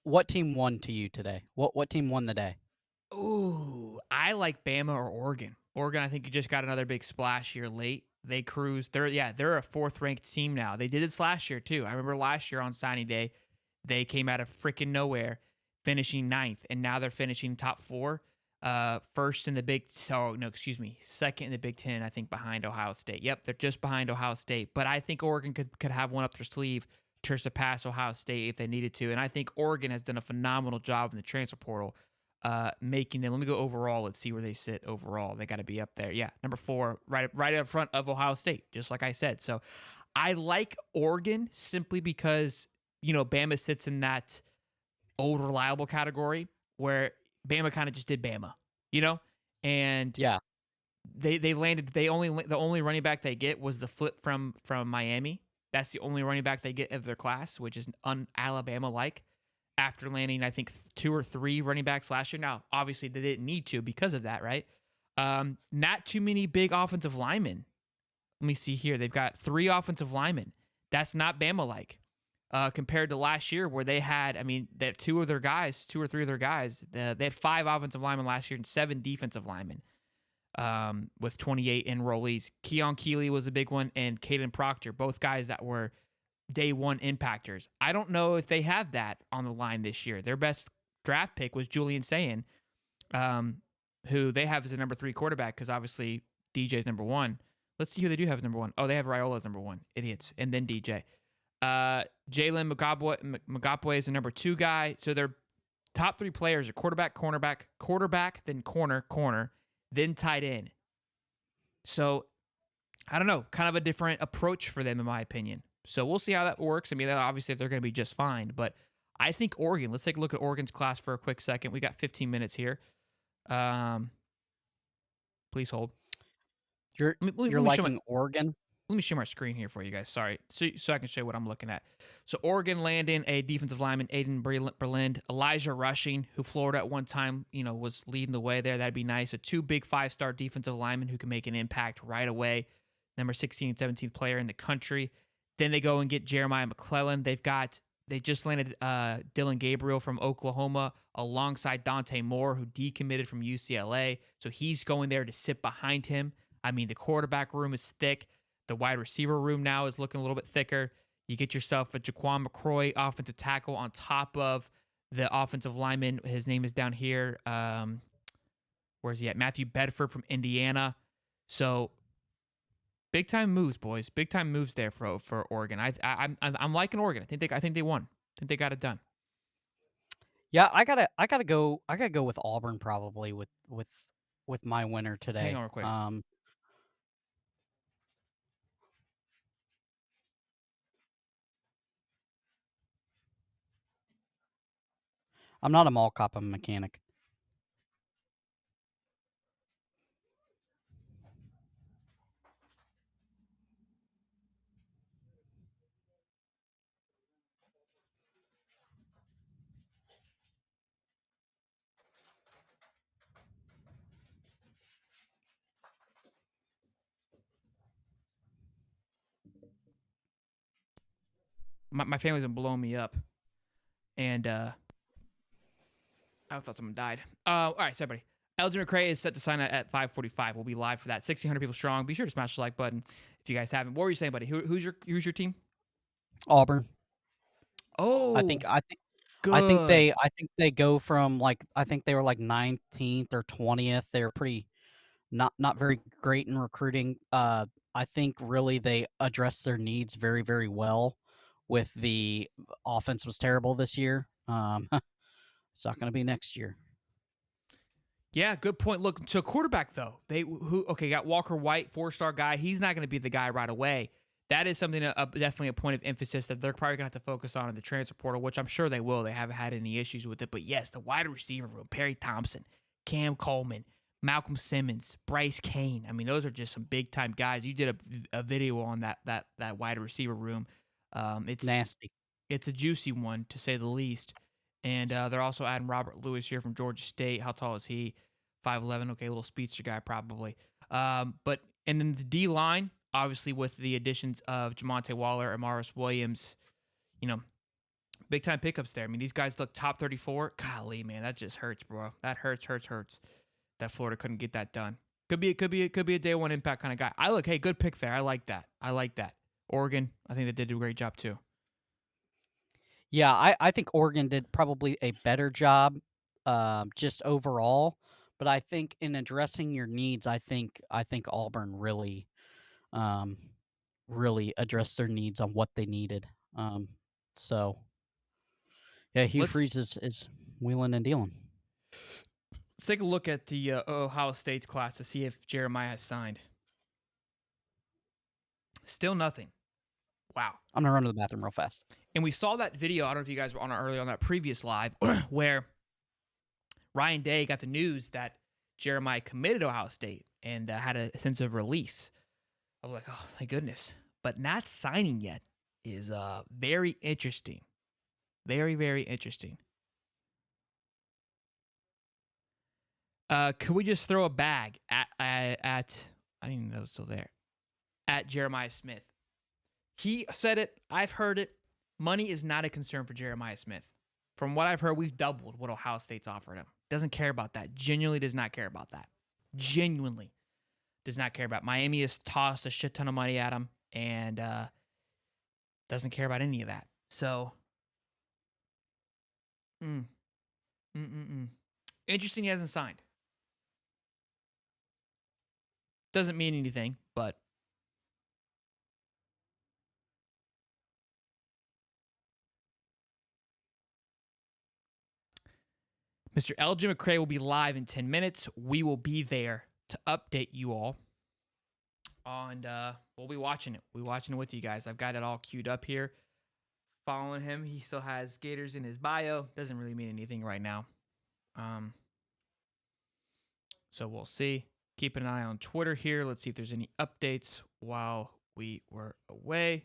What team won to you today? What team won the day? Ooh, I like Bama or Oregon. Oregon, I think you just got another big splash here late. They cruised. They're a 4th ranked team now. They did this last year too. I remember last year on signing day, they came out of freaking nowhere. finishing ninth, and now they're finishing top 4. First in the second in the Big Ten, I think, behind Ohio State. Yep, they're just behind Ohio State. But I think Oregon could have one up their sleeve to surpass Ohio State if they needed to. And I think Oregon has done a phenomenal job in the transfer portal, making them. Let me go overall. Let's see where they sit overall. They got to be up there. Yeah, number 4, right up front of Ohio State, just like I said. So I like Oregon simply because, Bama sits in that old reliable category where Bama kind of just did Bama, and Yeah. they landed. The only running back they get was the flip from Miami. That's the only running back they get of their class, which is un-Alabama like. After landing, I think 2 or 3 running backs last year. Now, obviously, they didn't need to because of that, right? Not too many big offensive linemen. Let me see here. They've got 3 offensive linemen. That's not Bama like. Compared to last year where they had, they have 2 or 3 of their guys. They had 5 offensive linemen last year and 7 defensive linemen with 28 enrollees. Keon Keeley was a big one, and Caden Proctor, both guys that were day 1 impactors. I don't know if they have that on the line this year. Their best draft pick was Julian Sayin, who they have as a number 3 quarterback because obviously DJ's number 1. Let's see who they do have as number 1. Oh, they have Raiola as number 1. Idiots. And then DJ. Jalen Magabwe is the number 2 guy. So their top 3 players are quarterback, then corner, then tight end. So I don't know, kind of a different approach for them in my opinion. So we'll see how that works. Obviously they're going to be just fine, but I think Oregon. Let's take a look at Oregon's class for a quick second. We got 15 minutes here. Please hold. You're liking Oregon? Let me share my screen here for you guys. Sorry. So I can show you what I'm looking at. So Oregon landing a defensive lineman, Aiden Berlind, Elijah Rushing, who Florida at one time, was leading the way there. That'd be nice. So 2 big 5-star defensive linemen who can make an impact right away. Number 16 and 17th player in the country. Then they go and get Jeremiah McClellan. They just landed Dylan Gabriel from Oklahoma alongside Dante Moore, who decommitted from UCLA. So he's going there to sit behind him. The quarterback room is thick. The wide receiver room now is looking a little bit thicker. You get yourself a Jaquan McCroy offensive tackle on top of the offensive lineman. His name is down here. Where's he at? Matthew Bedford from Indiana. So big time moves, boys. Big time moves there for Oregon. I'm liking Oregon. I think they won. I think they got it done. Yeah, I gotta go with Auburn probably with my winner today. Hang on real quick. I'm not a mall cop, I'm a mechanic. My family's been blowing me up, and I thought someone died. All right, so everybody. Elgin McCray is set to sign at 5:45. We'll be live for that. 1,600 people strong. Be sure to smash the like button if you guys haven't. What were you saying, buddy? Who's your team? Auburn. Oh, I think good. I think they go from I think they were 19th or 20th. They were pretty not very great in recruiting. I think really they addressed their needs very, very well. With the offense was terrible this year. It's not going to be next year. Yeah, good point. Look, so quarterback though, got Walker White, 4-star guy. He's not going to be the guy right away. That is something definitely a point of emphasis that they're probably going to have to focus on in the transfer portal, which I'm sure they will. They haven't had any issues with it. But yes, the wide receiver room: Perry Thompson, Cam Coleman, Malcolm Simmons, Bryce Kane. Those are just some big time guys. You did a video on that wide receiver room. It's nasty. It's a juicy one, to say the least. And they're also adding Robert Lewis here from Georgia State. How tall is he? 5'11". Okay, a little speedster guy probably. And then the D-line, obviously with the additions of Jamonte Waller, Amaris Williams, big-time pickups there. These guys look top 34. Golly, man, that just hurts, bro. That hurts. That Florida couldn't get that done. Could be a day 1 impact kind of guy. Hey, good pick there. I like that. Oregon, I think they did a great job too. Yeah, I think Oregon did probably a better job, just overall. But I think in addressing your needs, I think Auburn really, um, really addressed their needs on what they needed. So yeah, Hugh Let's Freeze is wheeling and dealing. let's take a look at the Ohio State's class to see if Jeremiah has signed. Still nothing. Wow. I'm gonna run to the bathroom real fast. And we saw that video. I don't know if you guys were on earlier on that previous live where Ryan Day got the news that Jeremiah committed to Ohio State and had a sense of release. I was like, oh, my goodness. But not signing yet is very interesting. Very, very interesting. Could we just throw a bag at I didn't even know it was still there, at Jeremiah Smith? He said it. I've heard it. Money is not a concern for Jeremiah Smith. From what I've heard, we've doubled what Ohio State's offered him. Doesn't care about that. Genuinely does not care about that. Genuinely does not care about. Miami has tossed a shit ton of money at him and doesn't care about any of that. So, interesting. He hasn't signed. Doesn't mean anything, but Mr. LJ McCray will be live in 10 minutes. We will be there to update you all. And we'll be watching it. We'll be watching it with you guys. I've got it all queued up here. Following him. He still has Gators in his bio. Doesn't really mean anything right now. So we'll see. Keep an eye on Twitter here. Let's see if there's any updates while we were away.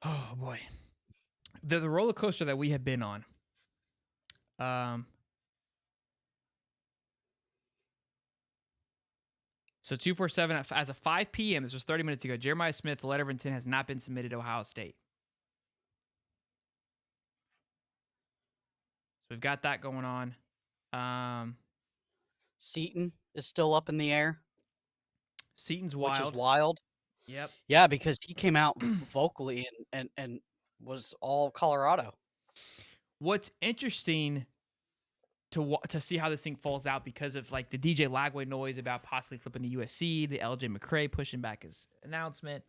Oh boy, the roller coaster that we have been on. So 247 as of 5 p.m. This was 30 minutes ago. Jeremiah Smith, the letter of intent has not been submitted to Ohio State. So we've got that going on. Seton is still up in the air, Seton's wild. which is wild. Yep. Yeah, because he came out vocally and was all Colorado. What's interesting to see how this thing falls out because of like the DJ Lagway noise about possibly flipping to USC, the LJ McCray pushing back his announcement.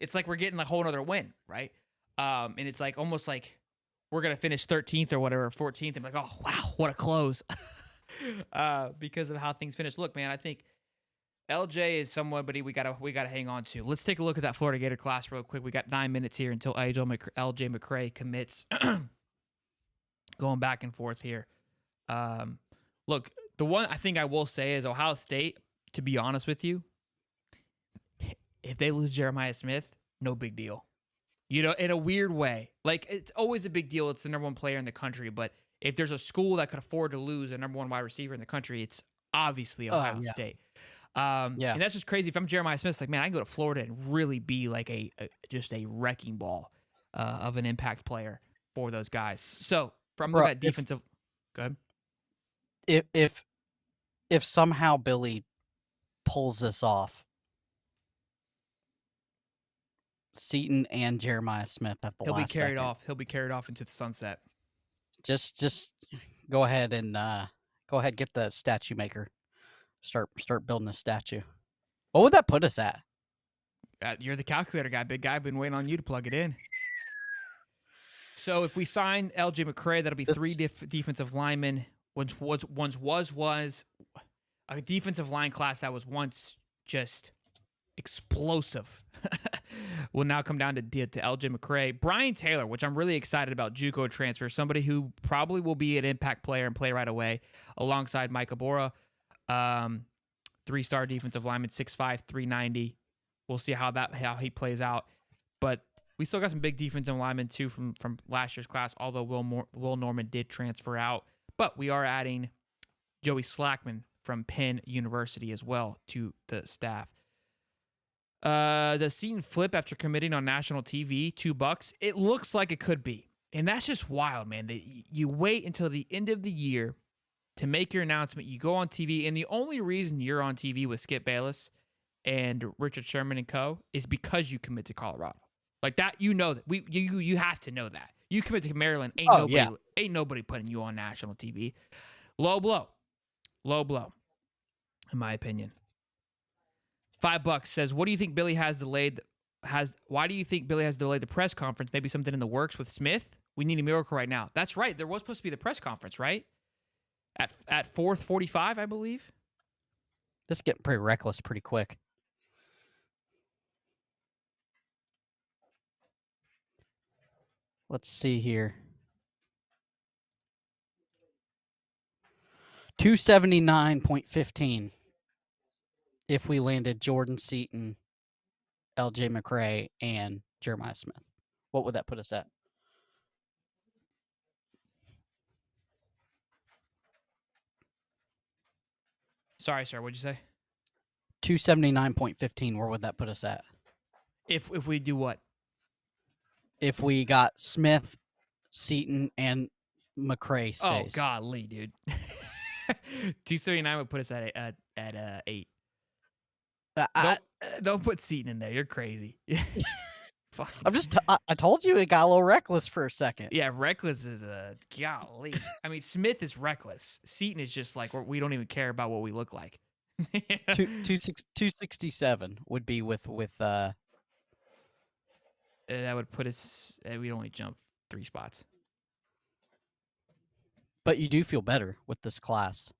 It's like we're getting a whole other win, right? And it's like almost like we're gonna finish 13th or whatever, 14th, and like, oh wow, what a close, because of how things finished. Look, man, I think LJ is somebody we gotta hang on to. Let's take a look at that Florida Gator class real quick. We got 9 minutes here until LJ McCray commits. Going back and forth here. Look, the one I think I will say is Ohio State, to be honest with you, if they lose Jeremiah Smith, no big deal. You know, in a weird way. Like, it's always a big deal. It's the number one player in the country. But if there's a school that could afford to lose a number one wide receiver in the country, it's obviously Ohio State. And that's just crazy. If I'm Jeremiah Smith, it's like, man, I can go to Florida and really be like just a wrecking ball of an impact player for those guys. So, from looking at defensive... Go ahead. If somehow Billy pulls this off, Seton and Jeremiah Smith at the He'll last be carried second. off. He'll be carried off into the sunset. Just go ahead and get the statue maker. Start building a statue. What would that put us at? You're the calculator guy, big guy. I've been waiting on you to plug it in. So if we sign LJ McCray, that'll be three defensive linemen. Once was a defensive line class that was once just explosive. Will now come down to LJ McCray. Brian Taylor, which I'm really excited about, JUCO transfer, somebody who probably will be an impact player and play right away, alongside Mike Abora. 3-star defensive lineman, 6'5", 390. We'll see how he plays out. But we still got some big defensive linemen too from last year's class, although Will Norman did transfer out. But we are adding Joey Slackman from Penn University as well to the staff. Does Seton flip after committing on national TV? $2. It looks like it could be. And that's just wild, man. You wait until the end of the year to make your announcement. You go on TV, and the only reason you're on TV with Skip Bayless and Richard Sherman and co. is because you commit to Colorado. Like that, you know that you have to know that. You commit to Maryland, ain't nobody putting you on national TV. Low blow, in my opinion. $5 says, "What do you think Billy has delayed? Why do you think Billy has delayed the press conference? Maybe something in the works with Smith. We need a miracle right now." That's right. There was supposed to be the press conference, right? At 4:45, I believe. This is getting pretty reckless pretty quick. Let's see here. 279.15 if we landed Jordan Seton, LJ McCray, and Jeremiah Smith. What would that put us at? Sorry, sir. What'd you say? 279.15. Where would that put us at? If we do what? If we got Smith, Seton, and McCray stays. Oh, golly, dude. 279 would put us at 8. Don't put Seton in there. You're crazy. I'm just. I told you it got a little reckless for a second. Yeah, reckless is a golly. I mean, Smith is reckless. Seton is just like we don't even care about what we look like. 267 would be with. That would put us. We'd only jump 3 spots. But you do feel better with this class.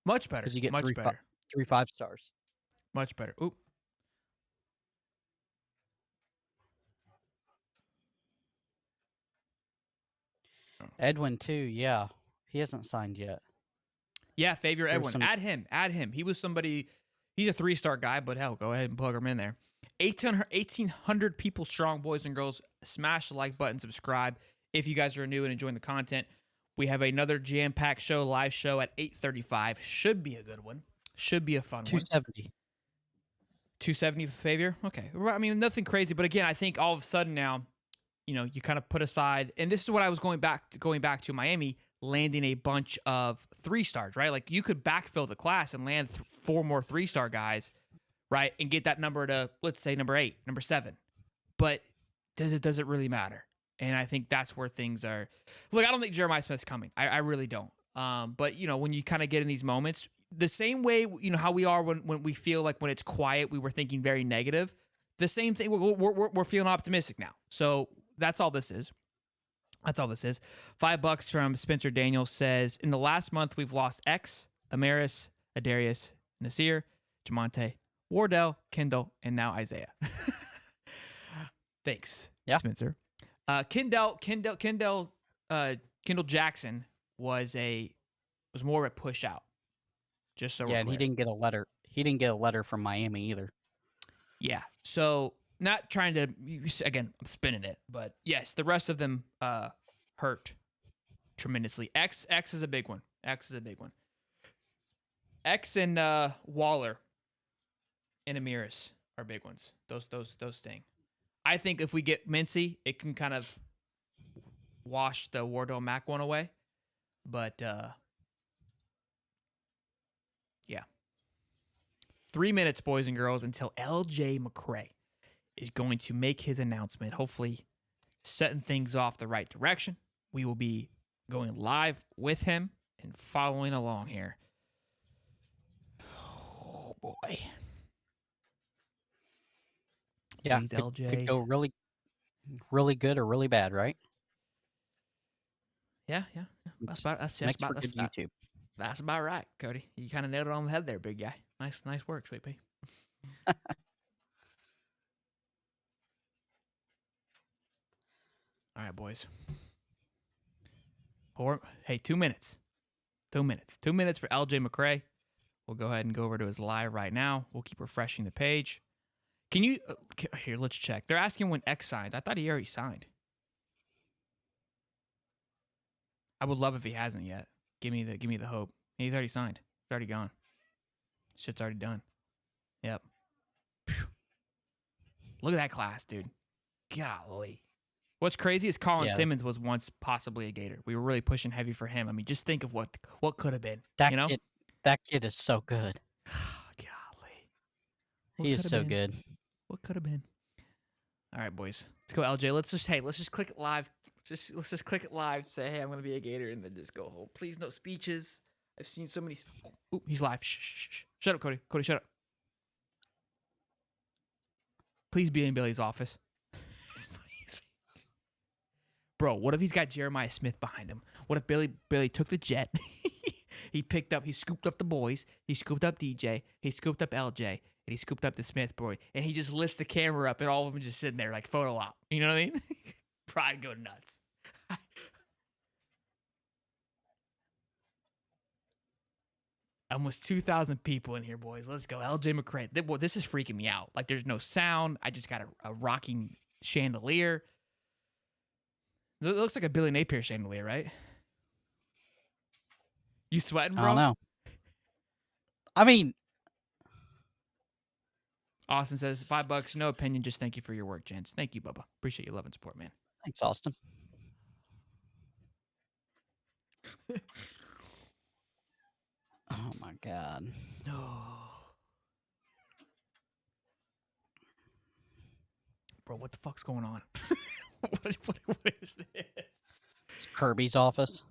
Much better. Because you get much better. 3 5-stars. Much better. Oop. Edwin too. Yeah, he hasn't signed yet. Yeah, Xavier Edwin. Add him. He was somebody. He's a 3-star guy, but hell, go ahead and plug him in there. 1,800 people strong, boys and girls. Smash the like button, subscribe if you guys are new and enjoying the content. We have another jam-packed show, live show at 8:35. Should be a good one. Should be a fun 270. one. 270 for Xavier? Okay. I mean, nothing crazy, but again, I think all of a sudden now, you kind of put aside, and this is what I was going back to Miami, landing a bunch of 3-stars, right? Like you could backfill the class and land 4 more 3-star guys, right? And get that number to, let's say, number 8, number 7. But does it really matter? And I think that's where things are. Look, I don't think Jeremiah Smith's coming. I really don't. But when you kind of get in these moments, the same way, how we are when we feel like when it's quiet, we were thinking very negative. The same thing. We're feeling optimistic now. So that's all this is. $5 from Spencer Daniels says, in the last month, we've lost X, Amaris, Adarius, Nasir, Jamonte, Wardell, Kendall, and now Isaiah. Thanks, Spencer. Kendall Jackson was more of a push out. Just so we're and clear. he didn't get a letter. He didn't get a letter from Miami either. Yeah. So not trying to, again, I'm spinning it, but yes, the rest of them hurt tremendously. X is a big one. X and Waller and Amiris are big ones. Those sting. I think if we get Mincy, it can kind of wash the Wardell Mack one away. But yeah. 3 minutes, boys and girls, until LJ McCray is going to make his announcement, hopefully setting things off the right direction. We will be going live with him and following along here. Oh, boy. Yeah, Please, could LJ. go really, really good or really bad, right? Yeah. That's YouTube. That's about right, Cody. You kind of nailed it on the head there, big guy. Nice work, Sweet Pea. All right, boys. 2 minutes. 2 minutes. 2 minutes for LJ McCray. We'll go ahead and go over to his live right now. We'll keep refreshing the page. Can you here? Let's check. They're asking when X signs. I thought he already signed. I would love if he hasn't yet. Give me the hope. He's already signed. It's already gone. Shit's already done. Yep. Whew. Look at that class, dude. Golly. What's crazy is Colin Yeah. Simmons was once possibly a Gator. We were really pushing heavy for him. I mean, just think of what could have been. That you know? that kid is so good. Golly. What He is coulda so been? good. What could have been? All right, boys. Let's go, LJ. Let's just click it live. Let's just click it live. Say, hey, I'm gonna be a Gator, and then just go home. Please, no speeches. I've seen so many. Ooh, he's live. Shh. Shut up, Cody. Cody, shut up. Please be in Billy's office. Bro, what if he's got Jeremiah Smith behind him? What if Billy took the jet? He scooped up the boys. He scooped up DJ. He scooped up LJ. And he scooped up the Smith boy. And he just lifts the camera up and all of them just sitting there like photo op. You know what I mean? Pride go nuts. Almost 2,000 people in here, boys. Let's go. LJ McCray. Well, this is freaking me out. Like, there's no sound. I just got a rocking chandelier. It looks like a Billy Napier chandelier, right? You sweating, bro? I don't know. I mean, Austin says, $5, no opinion. Just thank you for your work, gents. Thank you, Bubba. Appreciate your love and support, man. thanks, Austin. Oh my God. Bro, what the fuck's going on? what is this? It's Kirby's office.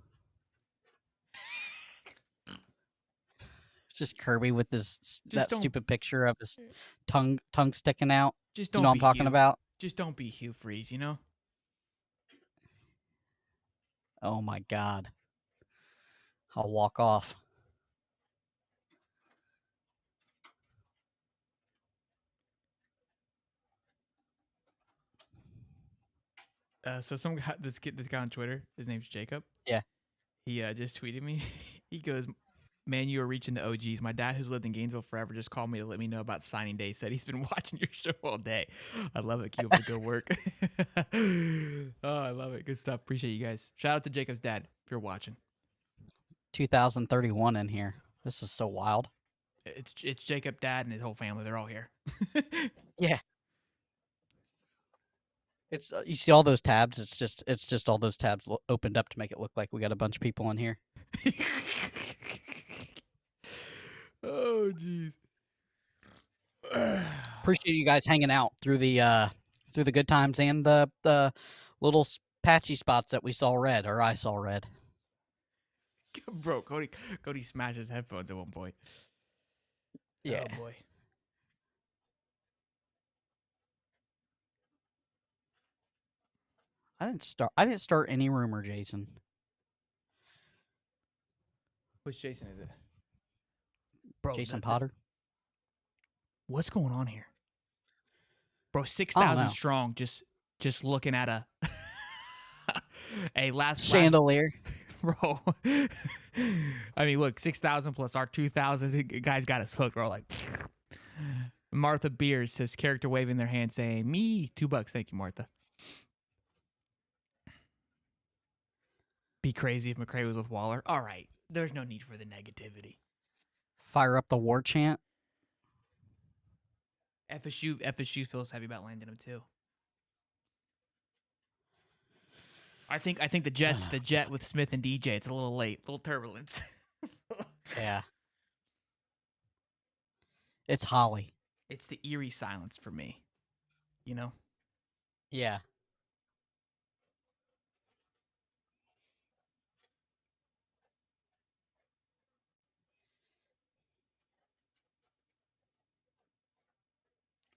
It's just Kirby with this that don't- stupid picture of his tongue sticking out. Just You don't know what be I'm talking Hugh. about? Just don't be Hugh Freeze, you know? Oh my God. I'll walk off. So some guy, this guy on Twitter, his name's Jacob. Yeah. He just tweeted me. He goes, "Man, you are reaching the OGs. My dad, who's lived in Gainesville forever, just called me to let me know about signing day. Said he's been watching your show all day. I love it. Keep up the good work." Oh, I love it. Good stuff. Appreciate you guys. Shout out to Jacob's dad if you're watching. 2031 in here. This is so wild. It's Jacob dad and his whole family. They're all here. Yeah. It's you see all those tabs. It's just all those tabs opened up to make it look like we got a bunch of people in here. Oh, jeez. Appreciate you guys hanging out through the good times and the little patchy spots that we saw red or I saw red. Bro, Cody smashed his headphones at one point. Yeah. Oh boy. I didn't start any rumor, Jason. Which Jason is it? Bro, Jason Potter. What's going on here? Bro, I don't 6,000 know. strong just looking at a last Chandelier. bro. I mean, look, 6,000 plus our 2,000 guys got us hooked. We're all like Martha Beers says character waving their hand saying, "Me, $2. Thank you, Martha." Be crazy if McCray was with Waller. All right. There's no need for the negativity. Fire up the war chant. FSU feels heavy about landing him too. I think the jet with Smith and DJ, it's a little late, a little turbulence. Yeah. It's Holly. It's the eerie silence for me. You know? Yeah.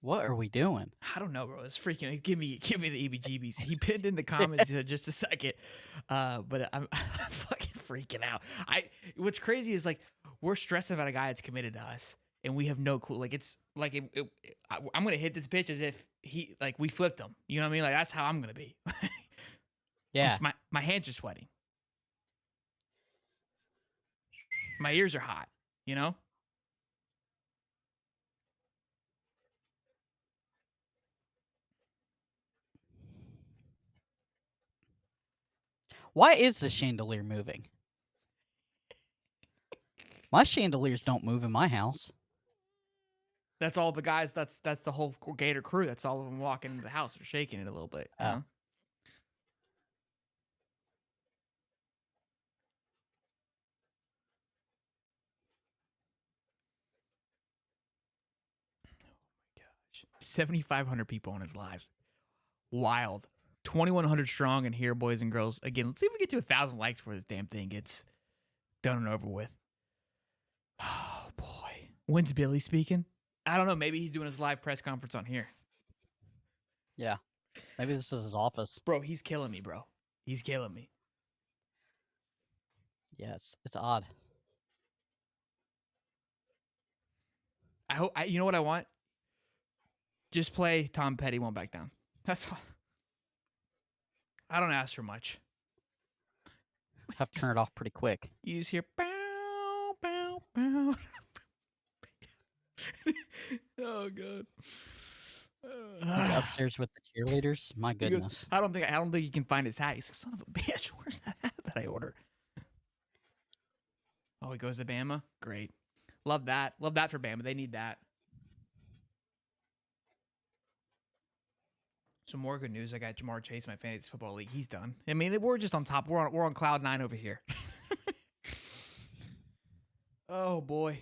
What are we doing? I don't know, bro. It's freaking. Give me the EBGBs. He pinned in the comments just a second, but I'm fucking freaking out. What's crazy is like we're stressing about a guy that's committed to us, and we have no clue. Like it's like I'm gonna hit this pitch as if we flipped him. You know what I mean? Like that's how I'm gonna be. Yeah. My hands are sweating. My ears are hot. You know. Why is the chandelier moving? My chandeliers don't move in my house. That's all the guys. That's the whole Gator crew. That's all of them walking into the house. They're shaking it a little bit. You know? 7,500 people on his live. Wild. 2,100 strong in here, boys and girls. Again, let's see if we get to 1,000 likes before this damn thing gets done and over with. Oh, boy. When's Billy speaking? I don't know. Maybe he's doing his live press conference on here. Yeah. Maybe this is his office. Bro, he's killing me, bro. He's killing me. Yes, it's odd. I hope. You know what I want? Just play Tom Petty Won't Back Down. That's all. I don't ask for much. Have to turn it off pretty quick. You just hear bow, bow, bow. Oh god. He's upstairs with the cheerleaders. My He goodness. goes, I don't think he can find his hat. He's like, son of a bitch, where's that hat that I ordered? Oh, he goes to Bama? Great. Love that. Love that for Bama. They need that. Some more good news. I got Jamar Chase in my fantasy football league. He's done. I mean, we're just on top. We're on cloud 9 over here. Oh boy.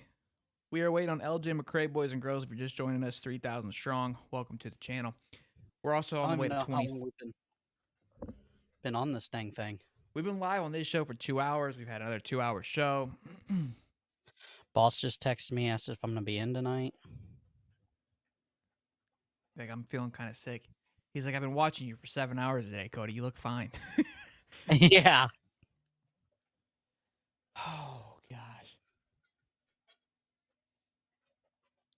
We are waiting on LJ McCray, boys and girls. If you're just joining us, 3,000 strong. Welcome to the channel. We're also on the way to 20. We've been on this dang thing. We've been live on this show for 2 hours. We've had another 2-hour show. Boss just texted me, asked if I'm going to be in tonight. Like, I'm feeling kind of sick. He's like, I've been watching you for 7 hours today, Cody. You look fine. Yeah. Oh, gosh.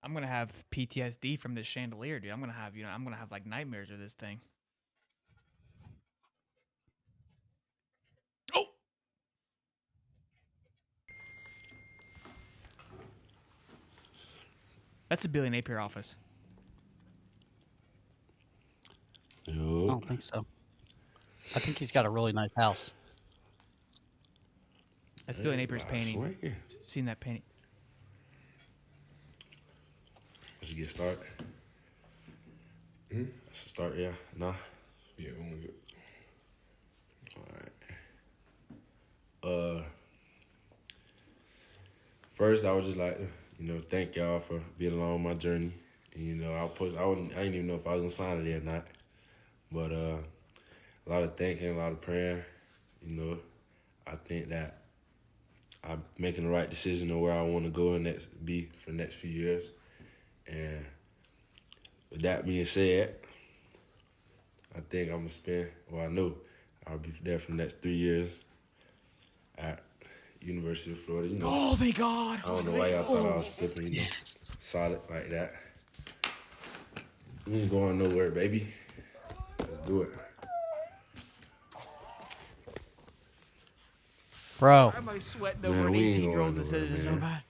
I'm going to have PTSD from this chandelier, dude. I'm going to have like nightmares of this thing. Oh! That's a Billy Napier office. I don't think so. I think he's got a really nice house. That's Billy Napier's painting. Seen that painting. Let's get started. Let's start, yeah. Nah. Yeah, we're gonna get. All right. First, I would just like to, thank y'all for being along my journey. And, I didn't even know if I was gonna sign it or not. But a lot of thinking, a lot of praying. I think that I'm making the right decision on where I want to go and be for the next few years. And with that being said, I think I'm going to spend, I know I'll be there for the next 3 years at University of Florida. Oh, thank God. I don't know why y'all thought I was flipping, solid like that. We ain't going nowhere, baby. Let's do it. Bro. Why am I sweating over an 18-year-old that says it's so bad?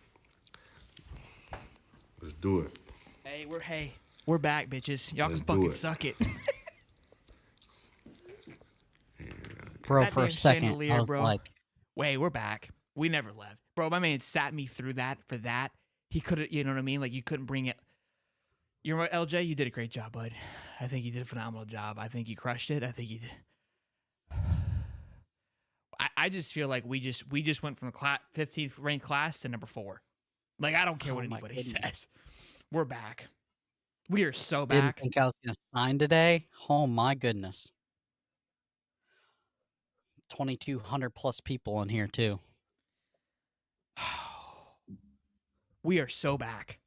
Let's do it. Hey, we're back, bitches. Y'all can fucking suck it. Bro, for a second, I was like... Wait, we're back. We never left. Bro, my man sat me through that for that. He couldn't, you know what I mean? Like, you couldn't bring it. You're right, LJ, you did a great job, bud. I think you did a phenomenal job. I think you crushed it. I think you did. I just feel like we just went from the 15th ranked class to number 4. Like, I don't care what anybody says. We're back. We are so back. Didn't think I was going to sign today. Oh, my goodness. 2,200 plus people in here, too. We are so back.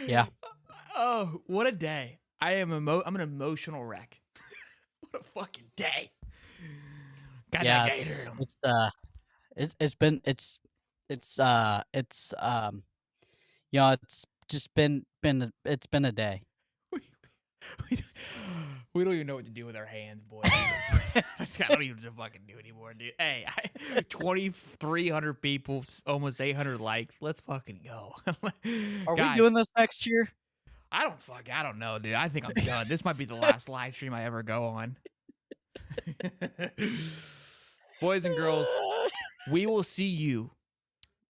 Yeah. Oh, what a day. I'm an emotional wreck. What a fucking day. Got yeah, that it's just been a day. We don't even know what to do with our hands, boy. I don't even know what to fucking do anymore, dude. Hey, 2,300 people, almost 800 likes. Let's fucking go. Are we doing this next year? I don't know, dude. I think I'm done. This might be the last live stream I ever go on. Boys and girls, we will see you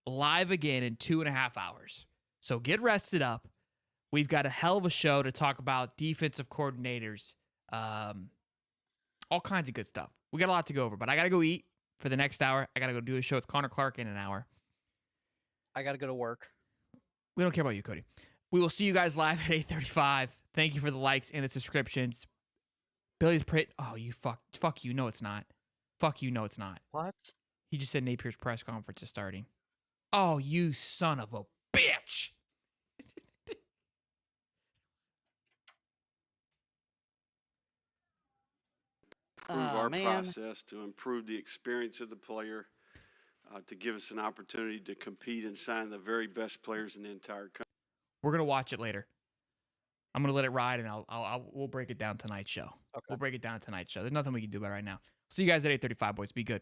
live again in 2.5 hours. So get rested up. We've got a hell of a show to talk about defensive coordinators, all kinds of good stuff. We got a lot to go over, but I got to go eat for the next hour. I got to go do a show with Connor Clark in an hour. I got to go to work. We don't care about you, Cody. We will see you guys live at 8:35. Thank you for the likes and the subscriptions. Billy's oh, you fuck you. No, it's not. Fuck you. No, it's not. What? He just said Napier's press conference is starting. Oh, you son of a bitch. Improve our Man. process, to improve the experience of the player, to give us an opportunity to compete and sign the very best players in the entire country. We're gonna watch it later. I'm gonna let it ride, and we'll break it down tonight's show. Okay. We'll break it down tonight's show. There's nothing we can do about it right now. See you guys at 8:35, boys. Be good.